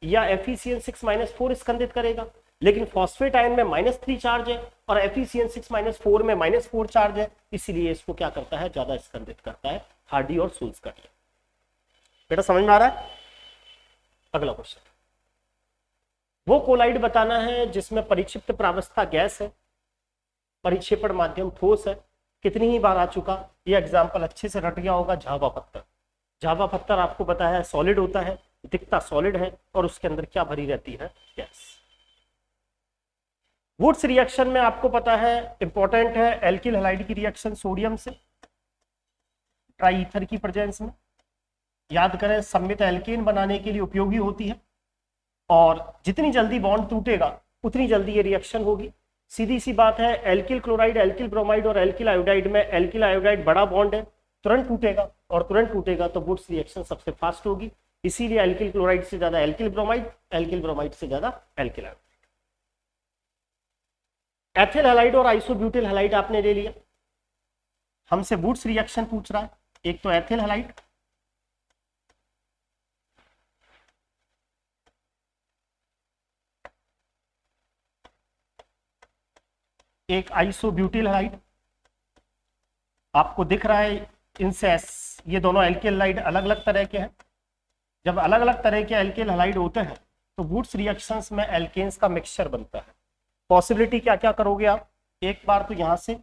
या FeCN6-4 स्कंदित करेगा। लेकिन फॉस्फेट आयन में -3 चार्ज है और FeCN6-4 में -4 चार्ज है, इसीलिए इसको क्या करता है, ज्यादा स्कंदित करता है, हार्डी और सुल्स का। बेटा समझ में आ रहा है? अगला क्वेश्चन, वो कोलाइड बताना है जिसमें परिक्षिप्त प्रावस्था गैस है, परिक्षेपण माध्यम ठोस है। कितनी ही बार आ चुका, ये एग्जाम्पल अच्छे से रट गया होगा। झावा पत्थर। झावा पत्थर आपको पता है सॉलिड होता है, दिखता सॉलिड है, और उसके अंदर क्या भरी रहती है, गैस। वुड्स रिएक्शन में आपको पता है इंपॉर्टेंट है एल्किल हैलाइड की रिएक्शन सोडियम से ट्राई ईथर की प्रेजेंस में। याद करें, सम्मित एल्केन बनाने के लिए उपयोगी होती है। और जितनी जल्दी बॉन्ड टूटेगा उतनी जल्दी ये रिएक्शन होगी। सीधी सी बात है, एल्किल क्लोराइड, एल्किल ब्रोमाइड और एल्किल आयोडाइड में एल्किल आयोडाइड बड़ा बॉन्ड है, तुरंत टूटेगा। और तुरंत टूटेगा तो वुड्स रिएक्शन सबसे फास्ट होगी। इसीलिए एल्किल क्लोराइड से ज्यादा एल्किल ब्रोमाइड, एल्किल ब्रोमाइड से ज्यादा एल्किल आयोडाइड। एथिल हैलाइड और आइसोब्यूटिल हैलाइड आपने ले लिया। हमसे वुड्स रिएक्शन पूछ रहा है। एक तो एथिल हैलाइड, एक आइसोब्यूटिल हाइड आपको दिख रहा है इंसेस, ये दोनों एल्केल हाइड अलग अलग तरह के हैं। जब अलग अलग तरह के एल्केल हाइड होते हैं तो वुड्स रिएक्शंस में एल्केन्स का मिक्सचर बनता है। पॉसिबिलिटी क्या क्या करोगे आप, एक बार तो यहां से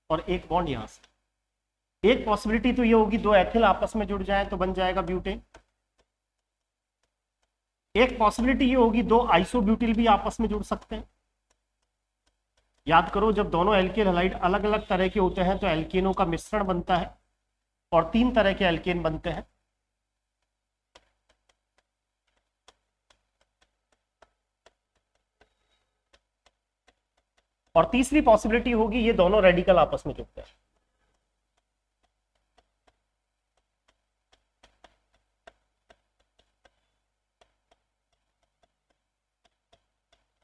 और एक बॉन्ड यहां से। एक पॉसिबिलिटी तो ये होगी दो एथिल आपस में जुड़ जाए तो बन जाएगा ब्यूटेन। एक पॉसिबिलिटी ये होगी दो आइसोब्यूटिल भी आपस में जुड़ सकते हैं। याद करो जब दोनों एल्केन हैलाइड अलग अलग तरह के होते हैं तो एल्केनों का मिश्रण बनता है और 3 तरह के एल्केन बनते हैं। और तीसरी पॉसिबिलिटी होगी ये दोनों रेडिकल आपस में जुड़ते हैं।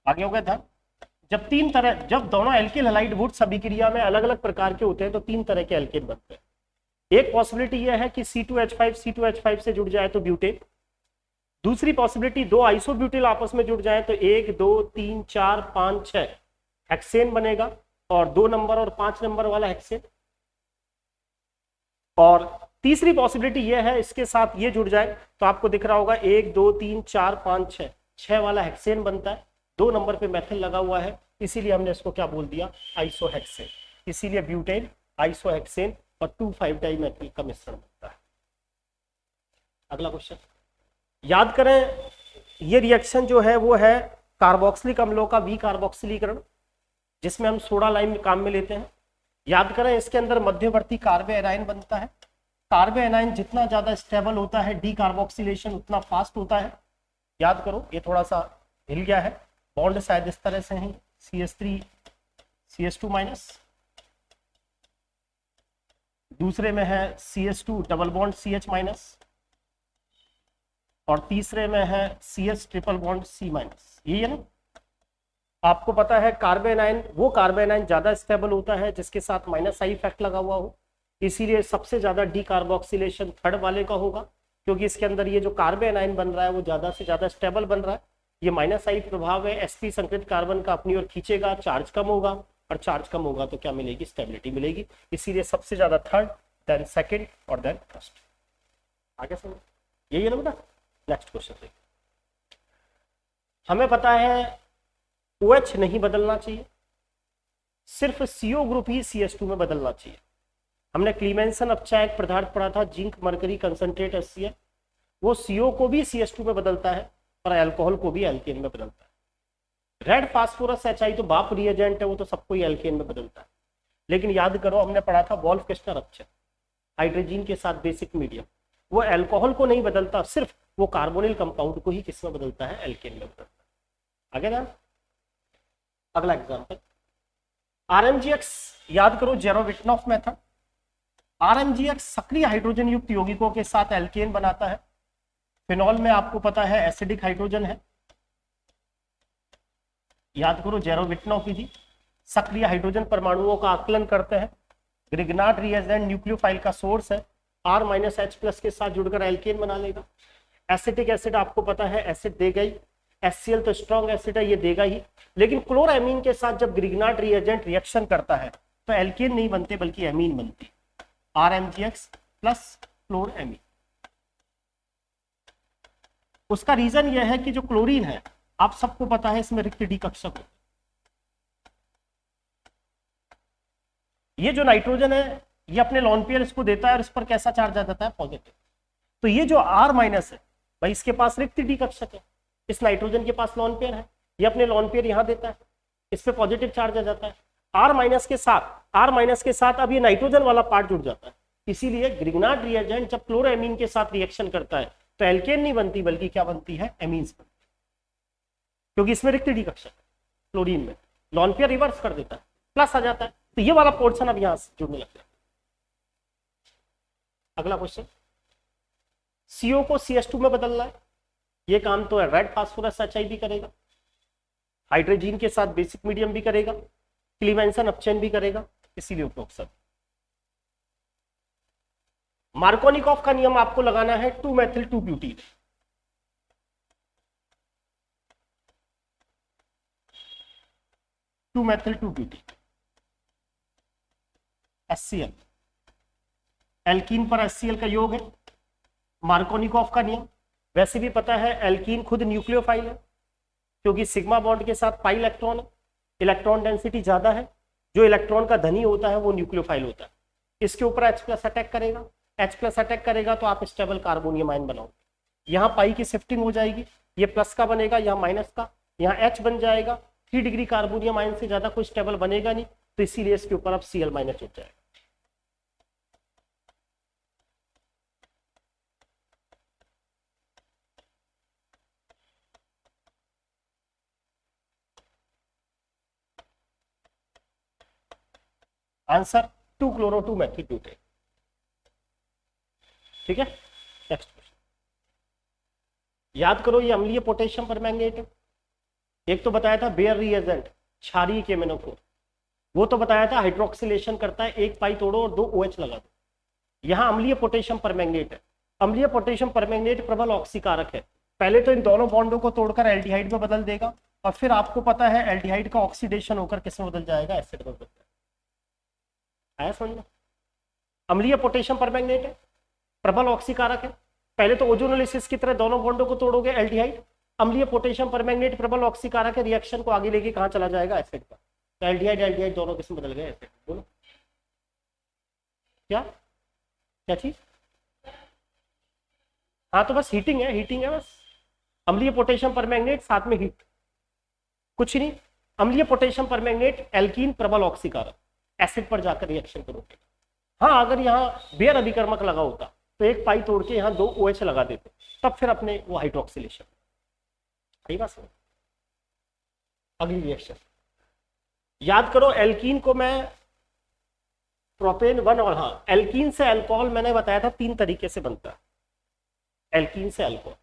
आगे हो गया ध्यान। जब दोनों एल्किल हैलाइड वुड्स अभिक्रिया में अलग अलग प्रकार के होते हैं तो 3 तरह के एल्केन बनते हैं। एक पॉसिबिलिटी यह है कि C2H5 से जुड़ जाए तो ब्यूटेन। दूसरी पॉसिबिलिटी दो आइसोब्यूटिल आपस में जुड़ जाए तो 1 2 3 4 5 6 हेक्सेन बनेगा और 2 नंबर और 5 नंबर वाला हेक्सेन। और तीसरी पॉसिबिलिटी यह है इसके साथ ये जुड़ जाए तो आपको दिख रहा होगा 1 2 3 4 5 6 वाला हेक्सेन बनता है। 2 नंबर पे मेथिल लगा हुआ है इसीलिए हमने इसको क्या बोल दिया, आइसोहेक्सेन। इसीलिए ब्यूटेन आइसोहेक्सेन और 2,5-डाइमेथिल का मिश्रण बनता है। अगला क्वेश्चन याद करें, ये रिएक्शन जो है वो है कार्बोक्सिलिक अम्लों का विकार्बोक्सिलीकरण जिसमें हम सोडा लाइम काम में लेते हैं। याद करें इसके अंदर मध्यवर्ती कार्बो एनायन बनता है। कार्बो एनायन जितना ज्यादा स्टेबल होता है डीकार्बोक्सिलेशन उतना फास्ट होता है। याद करो ये थोड़ा सा हिल गया है, बॉन्ड शायद इस तरह से है CH3 CH2-, दूसरे में है CH2 डबल बॉन्ड CH-, और तीसरे में है CH ट्रिपल बॉन्ड C-। यही है ना। आपको पता है कार्बोनाइन, वो कार्बोनाइन ज्यादा स्टेबल होता है जिसके साथ -I इफेक्ट लगा हुआ हो, इसीलिए सबसे ज्यादा डीकार्बोक्सिलेशन थर्ड वाले का होगा क्योंकि इसके अंदर ये जो कार्बोनाइन बन रहा है वो ज्यादा से ज्यादा स्टेबल बन रहा है। ये -I प्रभाव है, sp संकृत कार्बन का अपनी ओर खींचेगा, चार्ज कम होगा और चार्ज कम होगा तो क्या मिलेगी, स्टेबिलिटी मिलेगी। इसीलिए सबसे ज्यादा थर्ड, देन सेकंड और देन फर्स्ट। आगे समझ, यही है ना बेटा। नेक्स्ट क्वेश्चन देखिए, हमें पता है OH नहीं बदलना चाहिए, सिर्फ CO ग्रुप ही CH2 में बदलना चाहिए। हमने क्लीमेंसन अपचायक पदार्थ पढ़ा था, जिंक मरकरी कंसंट्रेट HCl, वो CO को भी CH2 में बदलता है और अल्कोहल को भी एल्केन में बदलता है। रेड फास्फोरस HI तो बाप रिएजेंट है, वो तो सबको ही एल्केन में बदलता है। लेकिन याद करो हमने पढ़ा था वॉल्फ किस्टनर अपचायक हाइड्रोजन के साथ बेसिक मीडियम, वो अल्कोहल को नहीं बदलता, सिर्फ वो कार्बोनिल कंपाउंड को ही किसमें बदलता है, एल्केन में बदलता है। आगे ना अगला एग्जांपल RMGX, याद करो जेरोविटनॉफ मेथड। RMGX सक्रिय हाइड्रोजन युक्त यौगिकों के साथ एल्केन बनाता है। फिनॉल में आपको पता है एसिडिक हाइड्रोजन है। याद करो जेरोविटनॉफ विधि, सक्रिय हाइड्रोजन परमाणुओं का आकलन करते हैं। ग्रिग्नार्ड रिएजेंट न्यूक्लियोफाइल का सोर्स है, R-H+ के साथ जुड़कर एल्केन बना लेगा। एसिटिक एसिड आपको पता है एसिड देगा ही, HCl तो स्ट्रॉन्ग एसिड है ये देगा ही, लेकिन क्लोरामीन के साथ जब ग्रिग्नार्ड रिएजेंट रिएक्शन करता है तो एल्केन नहीं बनते बल्कि एमीन बनती है, RMGX प्लस क्लोरामीन। उसका रीजन यह है कि जो क्लोरीन है आप सबको पता है इसमें रिक्त डी कक्षक होते। ये जो नाइट्रोजन है ये अपने लॉन पेयर इसको देता है और इस पर कैसा चार्ज आ जाता है, पॉजिटिव। तो ये जो R- है भाई इसके पास रिक्त डी कक्षक है, इस नाइट्रोजन के पास लॉन पेयर है, ये अपने लॉन पेयर यहां देता है, इस पे पॉजिटिव चार्ज आ जाता है। R- के साथ अब ये नाइट्रोजन वाला पार्ट जुड़ जाता है, इसीलिए ग्रिग्नार्ड रिएजेंट जब क्लोरोएमीन के साथ रिएक्शन करता है तो एल्केन नहीं बनती बल्कि क्या बनती है, एमीन्स बनती है, क्योंकि इसमें रिक्त डी कक्षक क्लोरीन में लॉन पेयर रिवर्स कर देता है, प्लस आ जाता है, तो ये वाला पोर्शन अब यहां से जुड़ने लगता है। अगला क्वेश्चन, CO को CH2 में बदलना है, ये काम तो रेड फास्फोरस HI भी करेगा, हाइड्रोजन के साथ बेसिक मीडियम भी करेगा, क्लीमेंसन अपचयन भी करेगा, इसीलिए उपरोक्त सब। मार्कोनिकॉफ का नियम आपको लगाना है 2-methyl-2-butene। 2 methyl 2 beauty, HCl, alkene पर HCl का योग है, मार्कोनिकॉफ का नियम। वैसे भी पता है एल्कीन खुद न्यूक्लियोफाइल है, क्योंकि सिग्मा बॉन्ड के साथ पाई इलेक्ट्रॉन है, इलेक्ट्रॉन डेंसिटी ज्यादा है, जो इलेक्ट्रॉन का धनी होता है वो न्यूक्लियोफाइल होता है। इसके ऊपर H+ अटैक करेगा, H+ अटैक करेगा तो आप स्टेबल कार्बोनियम आयन बनाओगे। यहाँ पाई की शिफ्टिंग हो जाएगी, ये प्लस का बनेगा, यहाँ माइनस का, यहाँ H बन जाएगा। 3 डिग्री कार्बोनियम आयन से ज्यादा कोई स्टेबल बनेगा नहीं, तो इसीलिए इसके ऊपर अब Cl- हो जाएगा। Answer 2-chloro-2 methyl butane. ठीक है, नेक्स्ट क्वेश्चन। याद करो ये अम्लीय पोटेशियम परमैंगनेट है। एक तो बताया था बेयर रिएजेंट, क्षारीय केमिनोफोर, वो तो बताया था हाइड्रोक्सिलेशन करता है, एक पाई तोड़ो और 2 OH लगा दो। यहाँ अम्लीय पोटेशियम परमैंगनेट है। अम्लीय पोटेशियम परमैंगनेट प्रबल ऑक्सीकारक है। पहले तो इन दोनों बॉन्डों को तोड़कर एल्डिहाइड में बदल देगा, और फिर आपको पता है एल्डिहाइड का ऑक्सीडेशन होकर किस में बदल जाएगा, एसिड में बदल जाएगा। आया समझ में? अम्लीय पोटेशियम परमैंगनेट है, प्रबल ऑक्सीकारक है। पहले तो ओजोनोलिसिस की तरह दोनों बॉन्डों को तोड़ोगे, एल्डिहाइड। अम्लीय पोटेशियम परमैंगनेट प्रबल ऑक्सीकारक है, रिएक्शन को आगे लेके कहां चला जाएगा, एसिड पर। तो एल्डिहाइड एल्डिहाइड दोनों किसमें बदल गए, एसिड। बोलो क्या क्या चीज? हाँ तो बस हीटिंग है, हीटिंग है बस। अम्लीय पोटेशियम परमैंगनेट साथ में हीट, कुछ नहीं। अम्लीय पोटेशियम परमैंगनेट एल्कीन प्रबल ऑक्सीकारक, एसिड पर जाकर रिएक्शन करोगे। हाँ अगर यहाँ बेयर अभिकर्मक लगा होता तो एक पाई तोड़ के यहाँ 2 OH लगा देते, तब फिर अपने वो हाइड्रोक्सिलेशन। सही बात समझ? अगली रिएक्शन याद करो, एल्कीन को मैं प्रोपेन 1 और हाँ एल्कीन से अल्कोहल मैंने बताया था 3 तरीके से बनता है। एल्कीन से अल्कोहल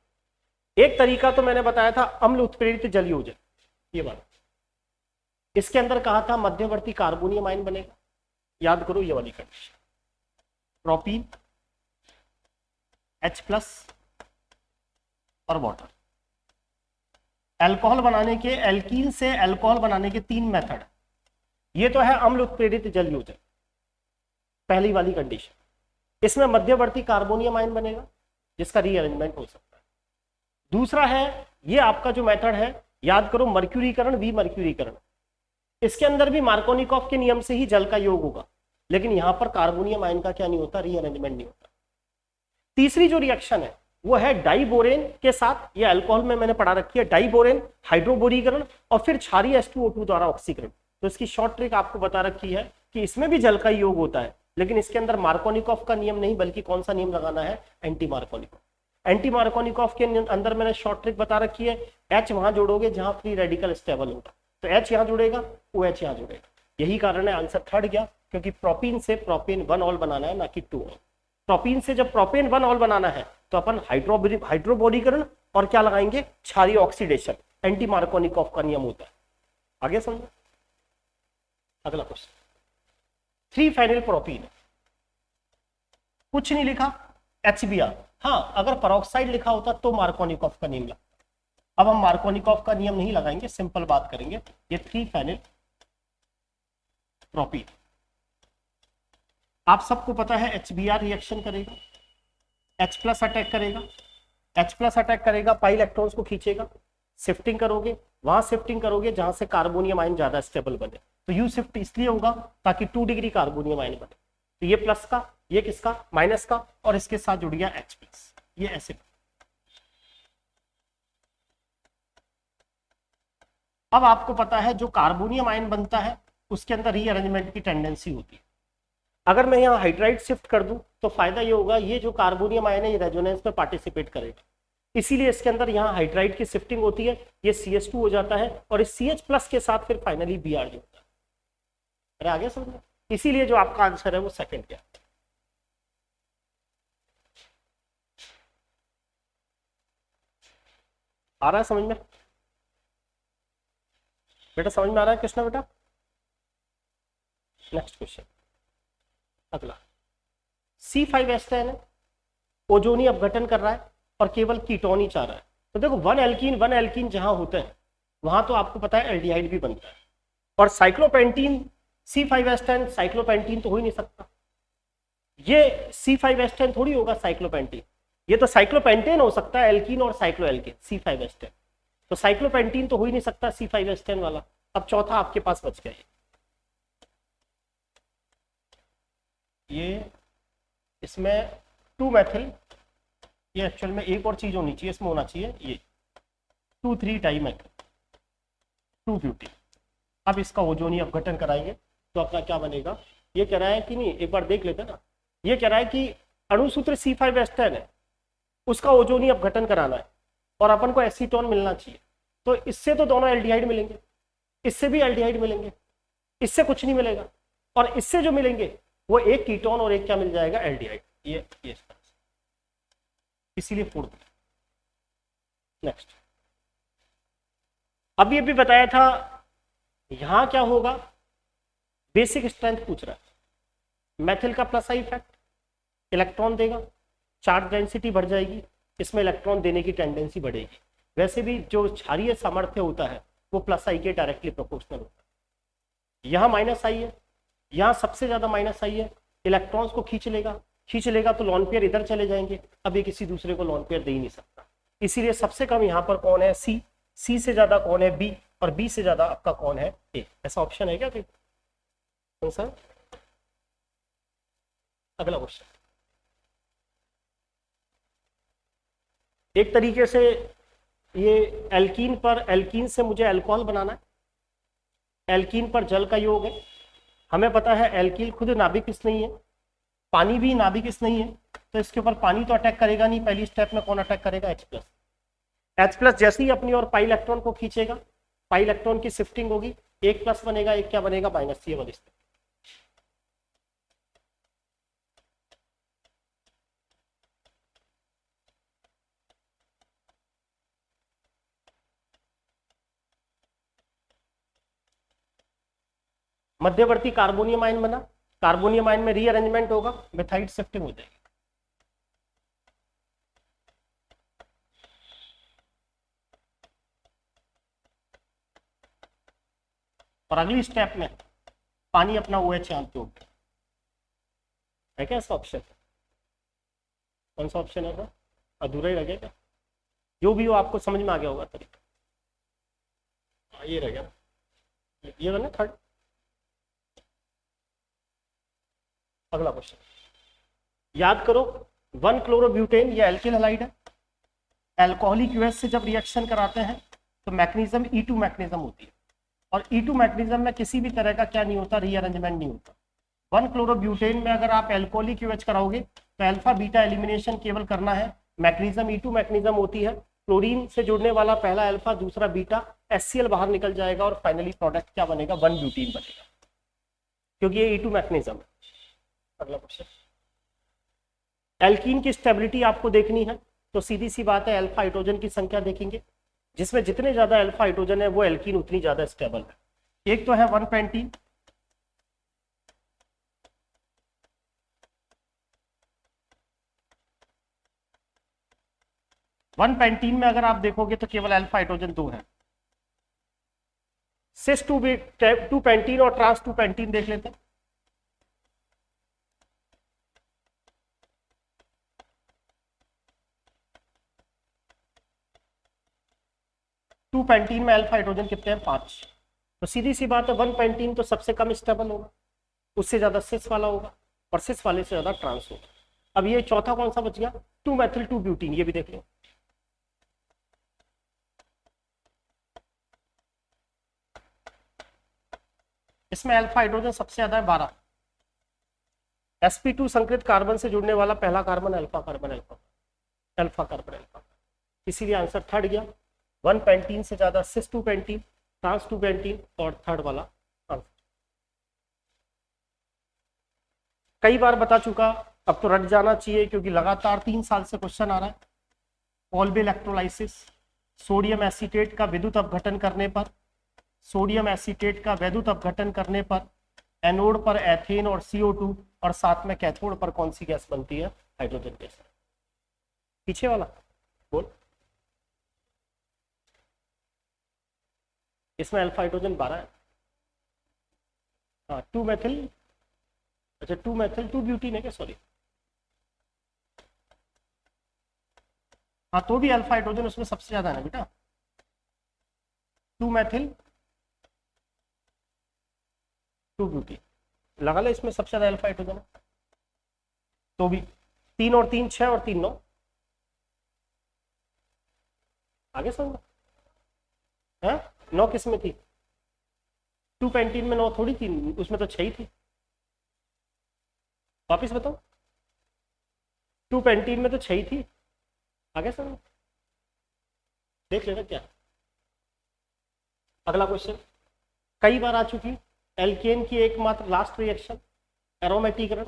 एक तरीका तो मैंने बताया था अम्ल उत्प्रेरित जल योजन, ये बात। इसके अंदर कहा था मध्यवर्ती कार्बोनियम आयन बनेगा। याद करो ये वाली कंडीशन, प्रोपीन H+ और वाटर। अल्कोहल बनाने के, एल्कीन से अल्कोहल बनाने के 3 मेथड। ये तो है अम्ल उत्प्रेरित जल योजन, पहली वाली कंडीशन। इसमें मध्यवर्ती कार्बोनियम आयन बनेगा जिसका रीअरेंजमेंट हो सकता है। दूसरा है ये आपका जो मेथड है, याद करो मर्क्यूरीकरण, विमर्क्यूरीकरण। इसके अंदर भी मार्कोनिकॉफ के नियम से ही जल का योग होगा, लेकिन यहां पर कार्बोनियम आयन का क्या नहीं होता, रीअरेंजमेंट नहीं होता। तीसरी जो रिएक्शन है वो है डाइबोरेन के साथ, ये अल्कोहल में मैंने पढ़ा रखी है, डाइबोरेन हाइड्रोबोरीकरण और फिर क्षारीय H2O2 द्वारा ऑक्सीकरण। तो इसकी शॉर्ट ट्रिक आपको बता रखी है कि इसमें भी जल का योग होता है, लेकिन इसके अंदर मार्कोनिकॉफ का नियम नहीं, बल्कि कौन सा नियम लगाना है, एंटी मार्कोनिकॉफ। एंटी मार्कोनिकॉफ के अंदर मैंने शॉर्ट ट्रिक बता रखी है, H वहां जोड़ोगे जहां फ्री रेडिकल स्टेबल होगा, तो H यहां जुड़ेगा, OH यहां जुड़ेगा। यही कारण है आंसर 3rd गया, क्योंकि प्रोपीन से प्रोपेन 1 ऑल बनाना है, ना कि 2 ऑल। प्रोपीन से जब प्रोपेन 1 ऑल बनाना है तो अपन हाइड्रोबोरीकरण और क्या लगाएंगे, क्षारीय ऑक्सीडेशन। एंटी मार्कोनिकॉफ का नियम होता है। आगे समझो। अगला क्वेश्चन, 3-फेनिल प्रोपीन, कुछ नहीं लिखा, HBr। हाँ अगर पेरोक्साइड लिखा होता तो मार्कोनिकॉफ का नियम लगता। अब हम मार्कोनिकॉफ का नियम नहीं लगाएंगे, सिंपल बात करेंगे। ये 3-फेनिल प्रोपीन, आप सबको पता है HBr रिएक्शन करेगा, H+ अटैक करेगा, H+ अटैक करेगा, पाई इलेक्ट्रॉन्स को खींचेगा, शिफ्टिंग करोगे, वहां शिफ्टिंग करोगे जहां से कार्बोनियम आयन ज्यादा स्टेबल बने। तो यू शिफ्ट इसलिए होगा ताकि 2 डिग्री कार्बोनियम आयन बने। तो ये प्लस का, ये किसका, माइनस का, और इसके साथ जुड़ गया H+, ये ऐसे। अब आपको पता है जो कार्बोनियम आयन बनता है उसके अंदर रीअरेंजमेंट की टेंडेंसी होती है। अगर मैं यहाँ हाइड्राइड शिफ्ट कर दूं तो फायदा ये होगा, ये जो कार्बोनियम आयन है ये रेजोनेंस में पार्टिसिपेट करेगा, इसीलिए इसके अंदर यहाँ हाइड्राइड की शिफ्टिंग होती है, ये CH2 हो जाता है, और इस CH+ के साथ फिर फाइनली Br जो होता है। अरे आगे समझ, इसीलिए जो आपका आंसर है वो 2nd गया। आ रहा है समझ में बेटा, समझ में आ रहा है कृष्णा बेटा? नेक्स्ट क्वेश्चन, अगला C5H10 है, ओजोनी अपघटन कर रहा है और केवल कीटोन ही चाह रहा है। तो देखो 1 एल्कीन जहां होते हैं वहां तो आपको पता है एल्डिहाइड भी बनता है, और साइक्लोपेंटीन C5H10 साइक्लोपेंटीन तो हो ही नहीं सकता, ये C5H10 थोड़ी होगा साइक्लोपेंटीन, ये तो साइक्लोपेंटेन हो सकता है, एल्कीन और साइक्लोएल्केन C5H10, तो साइक्लोपेंटीन तो हो ही नहीं सकता C5H10 वाला। अब चौथा आपके पास बच गया, ये इसमें 2 मेथिल, ये एक्चुअल में एक और चीज होनी चाहिए इसमें, होना चाहिए ये 2,3 डाइमेथिल 2 ब्यूटीन। अब इसका ओजोनी अपघटन कराएंगे तो अपना क्या बनेगा, ये कह रहा है कि नहीं, एक बार देख लेते ना, ये कह रहा है कि अणुसूत्र C5H10 है, उसका ओजोनी अपघटन कराना है और अपन को एसीटोन मिलना चाहिए, तो इससे तो दोनों एल्डिहाइड मिलेंगे, इससे भी एल्डिहाइड मिलेंगे, इससे कुछ नहीं मिलेगा, और इससे जो मिलेंगे वो एक कीटोन और एक क्या मिल जाएगा, एल्डिहाइड, ये इसीलिए 4। नेक्स्ट, अब ये भी बताया था, यहां क्या होगा, बेसिक स्ट्रेंथ पूछ रहा है, मेथिल का प्लस आई इफेक्ट, इलेक्ट्रॉन देगा, चार्ज डेंसिटी बढ़ जाएगी, इसमें इलेक्ट्रॉन देने की टेंडेंसी बढ़ेगी, वैसे भी जो क्षारीय सामर्थ्य होता है वो प्लस आई के डायरेक्टली प्रोपोर्शनल होता है। यहाँ माइनस आई है, यहाँ सबसे ज्यादा माइनस आई है, इलेक्ट्रॉन्स को खींच लेगा तो लॉन पेयर इधर चले जाएंगे, अब ये किसी दूसरे को लॉन पेयर दे ही नहीं सकता, इसीलिए सबसे कम यहाँ पर कौन है, सी से ज्यादा कौन है, बी, और बी से ज्यादा आपका कौन है, ए। ऐसा ऑप्शन है क्या कौन सा? अगला क्वेश्चन, एक तरीके से ये एल्कीन से मुझे अल्कोहल बनाना है, एल्कीन पर जल का योग है, हमें पता है एल्कीन खुद नाभिक नहीं है, पानी भी नाभिक नहीं है, तो इसके ऊपर पानी तो अटैक करेगा नहीं, पहली स्टेप में कौन अटैक करेगा, H+। जैसे ही अपनी और पाई इलेक्ट्रॉन को खींचेगा, पाई इलेक्ट्रॉन की शिफ्टिंग होगी, एक प्लस बनेगा, एक क्या बनेगा, माइनस, ये वाली स्टेप। मध्यवर्ती कार्बोनियम आयन बना, कार्बोनियम आयन में रीअरेंजमेंट होगा, मेथाइड शिफ्टिंग हो जाएगी। और अगली स्टेप में पानी अपना OH यहाँ पे होगा, है क्या ऐसा ऑप्शन? कौन सा ऑप्शन है, अधूरा ही लगेगा, जो भी हो आपको समझ में आ गया होगा तरीका। ये रह गया, ये ना थर्ड। अगला क्वेश्चन, याद करो 1 क्लोरोब्यूटेन ये एल्किल हैलाइड है, एल्कोहलिक यूएस से जब रिएक्शन कराते हैं तो मैकेनिज्म E2 मैकेनिज्म होती है, और E2 मैकेनिज्म में किसी भी तरह का क्या नहीं होता, रीअरेंजमेंट नहीं होता। 1 क्लोरोब्यूटेन में अगर आप एल्कोहलिक यूएच कराओगे तो अल्फा बीटा एलिमिनेशन केवल करना है, मैकेनिज्म E2 मैकेनिज्म होती है, क्लोरीन से जुड़ने वाला पहला अल्फा दूसरा बीटा, HCl बाहर निकल जाएगा और फाइनली प्रोडक्ट क्या बनेगा, 1 ब्यूटीन बनेगा, क्योंकि ये E2 मैकेनिज्म है। अगला क्वेश्चन, एल्कीन की स्टेबिलिटी आपको देखनी है, तो सीधी सी बात है अल्फा हाइड्रोजन की संख्या देखेंगे, जिसमें जितने ज्यादा अल्फा हाइड्रोजन है वो एल्कीन उतनी ज्यादा स्टेबल है। एक तो है 120, पेंटीन में अगर आप देखोगे तो केवल अल्फा हाइड्रोजन 2 है। सिस 2 पेंटीन और ट्रांस 2 पेंटीन देख लेते हैं। टू पेंटीन में अल्फा हाइड्रोजन कितने हैं, 5, तो सीधी सी बात है 1 पेंटीन तो सबसे कम स्टेबल होगा, उससे ज्यादा सिस वाला होगा, और सिस वाले से ज्यादा ट्रांस होगा। अब ये चौथा कौन सा बच गया, 2 मेथिल 2 ब्यूटीन, ये भी देख लो। इसमें अल्फा हाइड्रोजन सबसे ज्यादा है 12, sp2 संकृत कार्बन से जुड़ने वाला पहला कार्बन अल्फा कार्बन, इसीलिए आंसर थर्ड गया। 1 पेंटीन से ज्यादा सिस 2 पेंटीन, ट्रांस 2 पेंटीन, और थर्ड वाला आंसर। कई बार बता चुका, अब तो रट जाना चाहिए क्योंकि लगातार 3 साल से क्वेश्चन आ रहा है। ऑल्बे इलेक्ट्रोलाइसिस, सोडियम एसीटेट का विद्युत अपघटन करने पर, एनोड पर एथेन और CO2, और साथ में कैथोड पर कौन सी गैस बनती है, हाइड्रोजन गैस। पीछे वाला बोल, इसमें अल्फा हाइड्रोजन 12 है, हाँ 2 मेथिल, अच्छा 2 मेथिल 2 ब्यूटीन है क्या, सॉरी। हाँ तो भी अल्फा हाइड्रोजन उसमें सबसे ज्यादा है ना बेटा, 2 मेथिल 2 ब्यूटीन, लगा लो इसमें सबसे ज्यादा अल्फा हाइड्रोजन है। तो भी 3 और 3 6 और 3 9, आगे समझ है। 9 किस में थी, 2 पेंटीन में 9 थोड़ी थी, उसमें तो 6 ही थी। वापिस बताओ, 2 पेंटीन में तो 6 ही थी, आगे समझ, देख लेना क्या। अगला क्वेश्चन कई बार आ चुकी, एल्केन की एकमात्र लास्ट रिएक्शन, एरोमेटीकरण,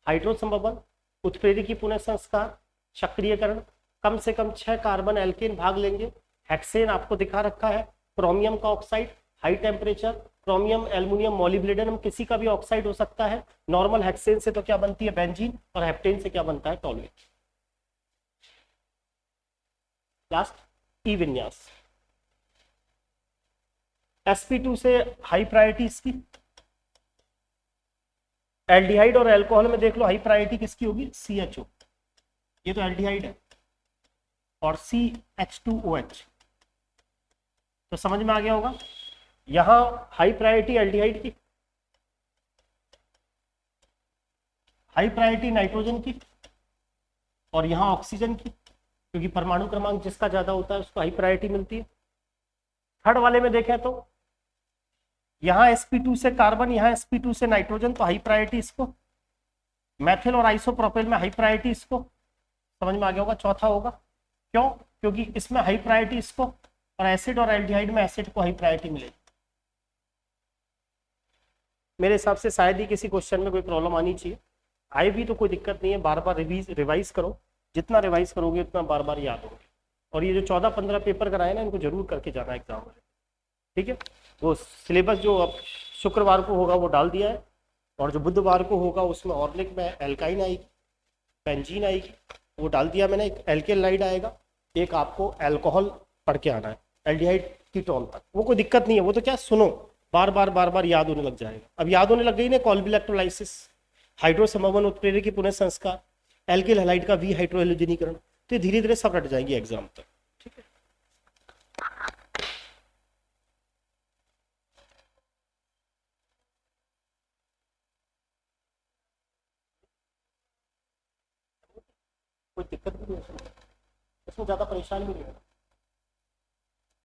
हाइड्रोसंबंधन, उत्प्रेरकी पुनः संस्कार, सक्रियकरण, कम से कम 6 कार्बन एल्केन भाग लेंगे। हेक्सेन आपको दिखा रखा है, क्रोमियम का oxide, high temperature, chromium aluminium molybdenum किसी का भी ऑक्साइड हो सकता है। नॉर्मल हेक्सेन से तो क्या बनती है बेंजीन, और हेप्टेन से क्या बनता है टॉलुएन। लास्ट ई विन्यास, sp2 से हाई प्रायोरिटी इसकी, एल्डिहाइड और एल्कोहल में देख लो हाई प्रायोरिटी किसकी होगी, CHO, ये तो एल्डिहाइड है, और CH2OH, तो समझ में आ गया होगा। यहां हाई प्रायोरिटी एल्डिहाइड की, हाई प्रायोरिटी नाइट्रोजन की, और यहां ऑक्सीजन की, क्योंकि परमाणु क्रमांक जिसका ज्यादा होता है उसको हाई प्रायोरिटी मिलती है। थर्ड वाले में देखें तो यहाँ sp2 से कार्बन, यहाँ sp2 से नाइट्रोजन, तो हाई प्रायोरिटी इसको, मैथिल और आइसोप्रोपेल में हाई प्रायोरिटी इसको, समझ में आ गया होगा। चौथा होगा क्यों, क्योंकि इसमें हाई प्रायोरिटी इसको, और एसिड और एल्डिहाइड में एसिड को हाई प्रायोरिटी मिलेगी। मेरे हिसाब से शायद ही किसी क्वेश्चन में कोई प्रॉब्लम आनी चाहिए, आए भी तो कोई दिक्कत नहीं है, बार बार रिवाइज करो, जितना रिवाइज करोगे उतना बार बार याद होगा। और ये जो 14-15 पेपर कराए ना, इनको जरूर करके जाना एग्जाम में, ठीक है। वो सिलेबस जो अब शुक्रवार को होगा वो डाल दिया है, और जो बुधवार को होगा उसमें ऑर्गेनिक में एल्काइन आएगी, बेंजीन आएगी, वो डाल दिया मैंने। एक एल्केलाइड आएगा, एक आपको अल्कोहल पढ़ के आना है, एल्डिहाइड कीटोन तक, वो कोई दिक्कत नहीं है, वो तो क्या सुनो, बार बार याद होने लग जाएगा। अब याद होने लग गई ना, कॉल्बी इलेक्ट्रोलाइसिस, हाइड्रोसंबंधन, उत्प्रेरकी पुनः संस्कार, एल्किल हैलाइड का वी हाइड्रोहेलोजनीकरण, तो धीरे धीरे सब रट जाएंगे एग्जाम तक, ठीक है। कोई दिक्कत नहीं है इसमें, ज्यादा परेशान भी नहीं होगा।